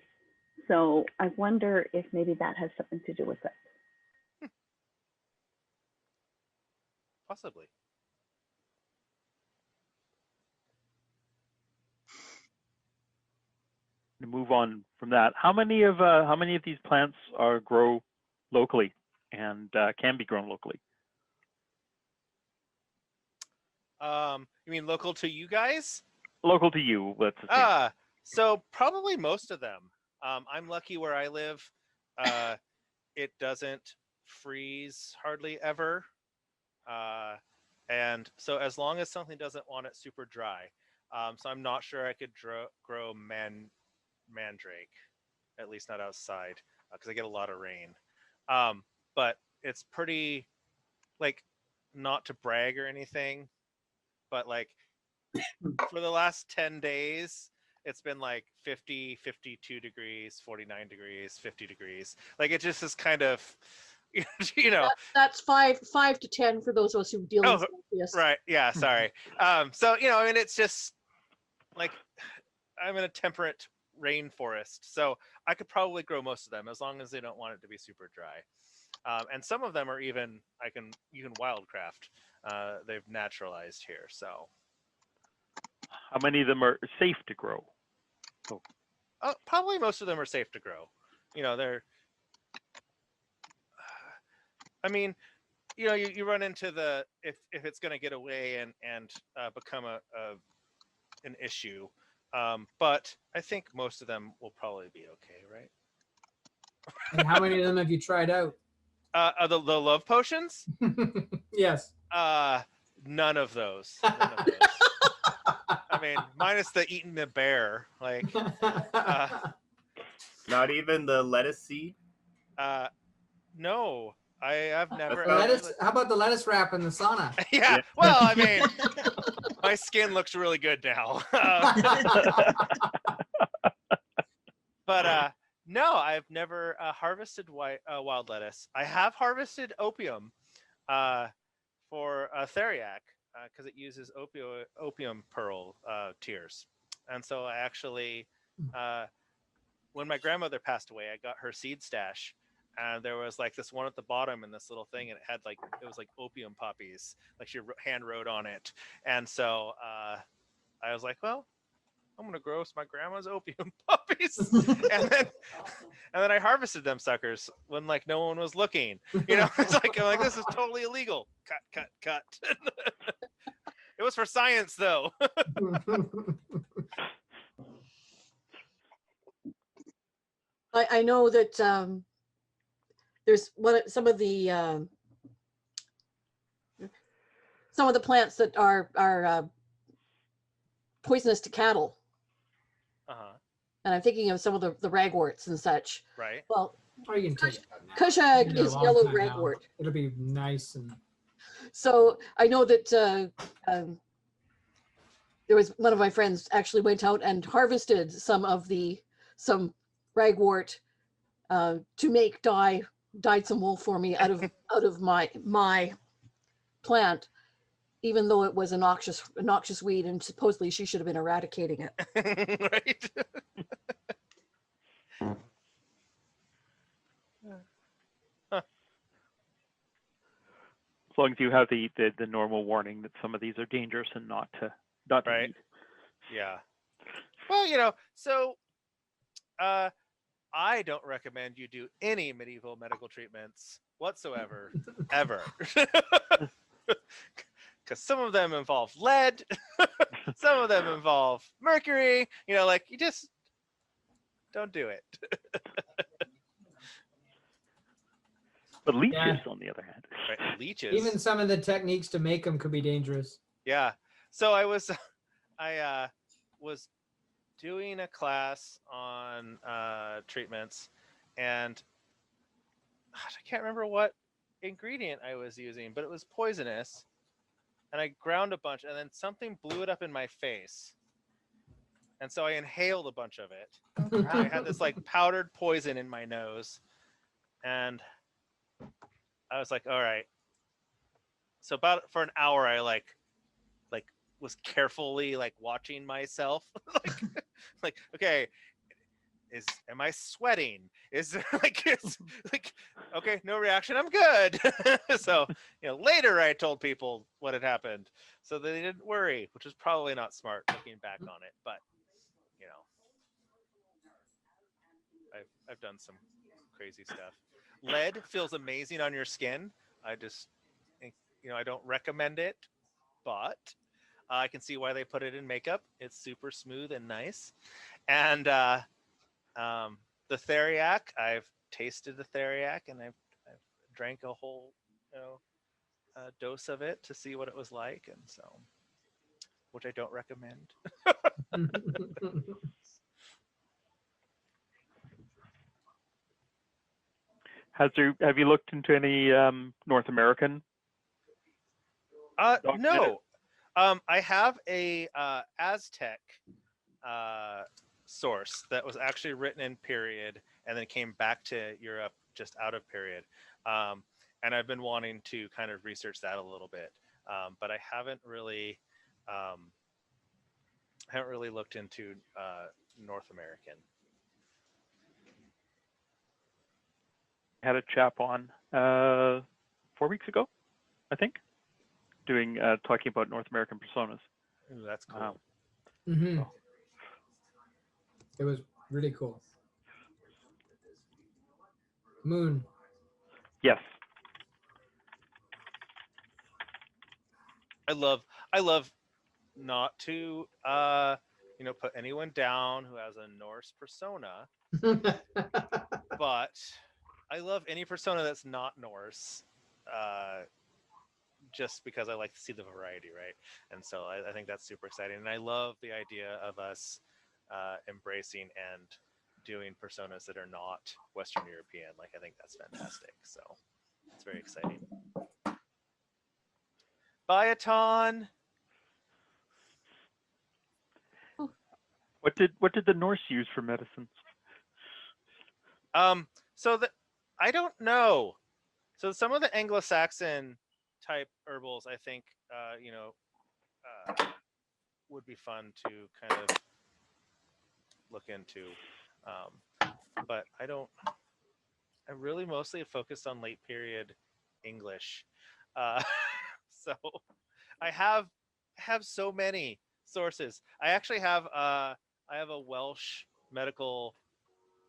So I wonder if maybe that has something to do with it. Possibly. To move on from that, how many of these plants grow locally and can be grown locally? You mean local to you guys? Local to you, let's assume. So probably most of them. I'm lucky where I live. It doesn't freeze hardly ever. And so as long as something doesn't want it super dry. So I'm not sure I could grow mandrake, at least not outside, because I get a lot of rain. But it's pretty, not to brag or anything, but for the last 10 days, it's been 50, 52 degrees, 49 degrees, 50 degrees. It just is kind of, That's 5 to 10 for those of us who deal in Celsius. Right. Yeah. Sorry. So, it's just I'm in a temperate rainforest, so I could probably grow most of them as long as they don't want it to be super dry. And some of them are even, you can wildcraft. They've naturalized here. So how many of them are safe to grow? Probably most of them are safe to grow. They're, you run into if it's going to get away and become an issue. But I think most of them will probably be okay, right? And how many of them have you tried out? The love potions? Yes. None of those. None of those. I mean, minus the eating the bear. Like, Not even the lettuce seed? no, I've never. How about the lettuce wrap in the sauna? Yeah. Well, I mean, my skin looks really good now. But no, I've never harvested wild lettuce. I have harvested opium for theriac because it uses opium pearl tears. And so I actually, when my grandmother passed away, I got her seed stash. And there was like this one at the bottom in this little thing, and it was like opium poppies, like she hand wrote on it. And so I was like, well, I'm gonna grow my grandma's opium poppies, and then I harvested them suckers when like no one was looking. You know, I'm like this is totally illegal. Cut. It was for science though. I know that there's some of the plants that are poisonous to cattle. And I'm thinking of some of the ragworts and such. Right. Well, or you can take it out now. Kushag Been there a is long yellow time now. ragwort. It'll be nice and. So I know that there was one of my friends actually went out and harvested some ragwort to make dyed some wool for me out of my plant, even though it was a noxious weed, and supposedly she should have been eradicating it. Right. As long as you have the normal warning that some of these are dangerous and not to right. eat. Yeah. Well, you know, so I don't recommend you do any medieval medical treatments whatsoever, ever. Because some of them involve lead, some of them involve mercury, you know, like you just don't do it. But leeches, on the other hand. Right, leeches. Even some of the techniques to make them could be dangerous. Yeah. So I was doing a class on treatments, and I can't remember what ingredient I was using, but it was poisonous, and I ground a bunch, and then something blew it up in my face, and so I inhaled a bunch of it. And I had this like powdered poison in my nose, and I was like, all right. So about for an hour I like was carefully like watching myself. like okay, am I sweating? Is okay, no reaction, I'm good. So, you know, later I told people what had happened so they didn't worry, which is probably not smart looking back on it, but you know, I've done some crazy stuff. Lead feels amazing on your skin. I just, you know, I don't recommend it, but I can see why they put it in makeup. It's super smooth and nice. And the theriac, I've tasted the theriac, and I've drank a whole, you know, dose of it to see what it was like, and so, which I don't recommend. Have you looked into any North American? No. I have a Aztec source that was actually written in period and then came back to Europe just out of period. And I've been wanting to kind of research that a little bit, but I haven't really looked into North American. I had a chap on 4 weeks ago, I think, doing talking about North American personas. Ooh, that's cool. Mm-hmm. It was really cool. Moon. Yes. I love not to you know, put anyone down who has a Norse persona, but I love any persona that's not Norse just because I like to see the variety, right? And so I think that's super exciting. And I love the idea of us embracing and doing personas that are not Western European. Like, I think that's fantastic. So it's very exciting. Bioton. What did the Norse use for medicines? So I don't know. So some of the Anglo-Saxon type herbals, I think, would be fun to kind of look into. But I really mostly focused on late period English. So I have so many sources. I actually have I have a Welsh medical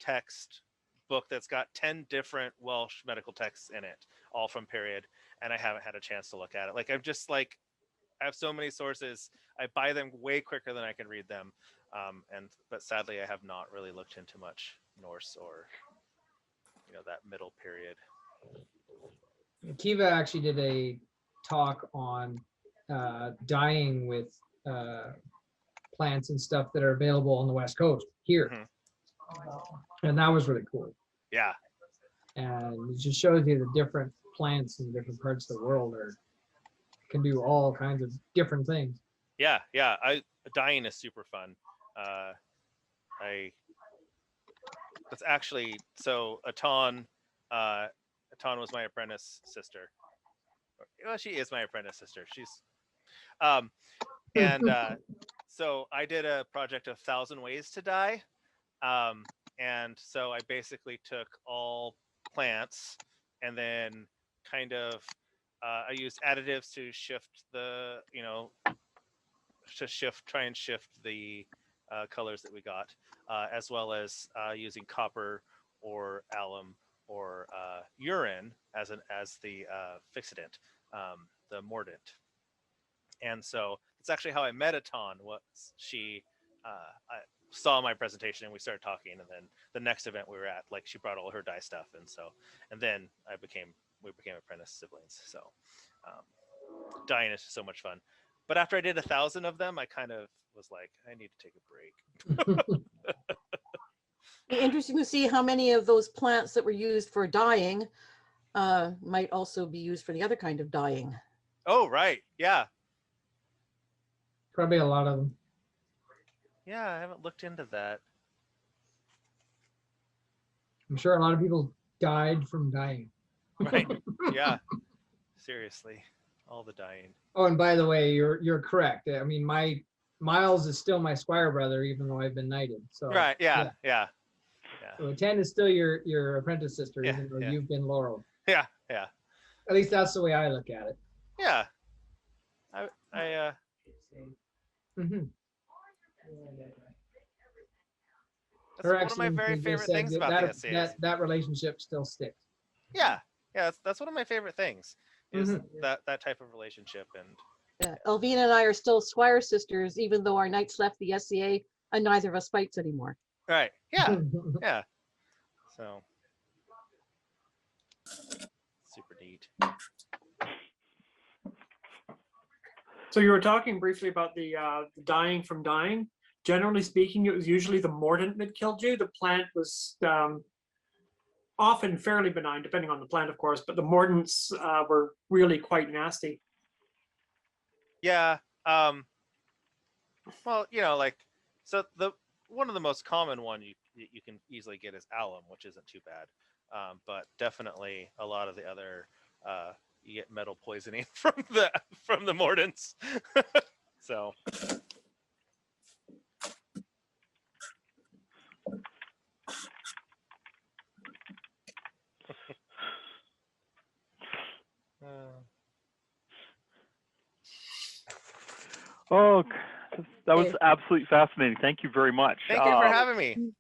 text book that's got 10 different Welsh medical texts in it, all from period, and I haven't had a chance to look at it. Like, I'm just like, I have so many sources. I buy them way quicker than I can read them. But sadly, I have not really looked into much Norse or, that middle period. Kiva actually did a talk on dyeing with plants and stuff that are available on the West Coast here. Mm-hmm. And that was really cool. Yeah. And it just shows you the different plants in different parts of the world can do all kinds of different things. Yeah. Dyeing is super fun. That's actually, so Atan was my apprentice sister. Well, she is my apprentice sister. She's, so I did a project of 1,000 ways to dye. And so I basically took all plants and then kind of, I used additives to shift the, try and shift the colors that we got, as well as using copper or alum or urine as the fixidant, the mordant. And so it's actually how I met Atan. Was she I saw my presentation and we started talking, and then the next event we were at, like, she brought all her dye stuff, and then we became apprentice siblings. So dyeing is so much fun. But after I did 1,000 of them, I kind of was like, I need to take a break. Interesting to see how many of those plants that were used for dyeing might also be used for the other kind of dyeing. Oh, right. Yeah. Probably a lot of them. Yeah, I haven't looked into that. I'm sure a lot of people died from dyeing. Right. Yeah. Seriously. All the dyeing. Oh, and by the way, you're correct. I mean, my Miles is still my squire brother, even though I've been knighted. So right. Yeah. So 10 is still your apprentice sister, Yeah, even though yeah. you've been laureled. Yeah. At least that's the way I look at it. Yeah. Mm-hmm. That's one of my very favorite things about the essays. That relationship still sticks. Yeah. That's one of my favorite things. Is that type of relationship. And Elvina and I are still squire sisters, even though our knights left the SCA and neither of us fights anymore. Right. Yeah. Yeah. So super neat. So you were talking briefly about the dying from dying. Generally speaking, it was usually the mordant that killed you. The plant was often fairly benign, depending on the plant, of course, but the mordants were really quite nasty. Yeah. Well, like, so one of the most common one you can easily get is alum, which isn't too bad. But definitely a lot of the other you get metal poisoning from the mordants. So Oh, that was absolutely fascinating. Thank you very much. Thank you for having me.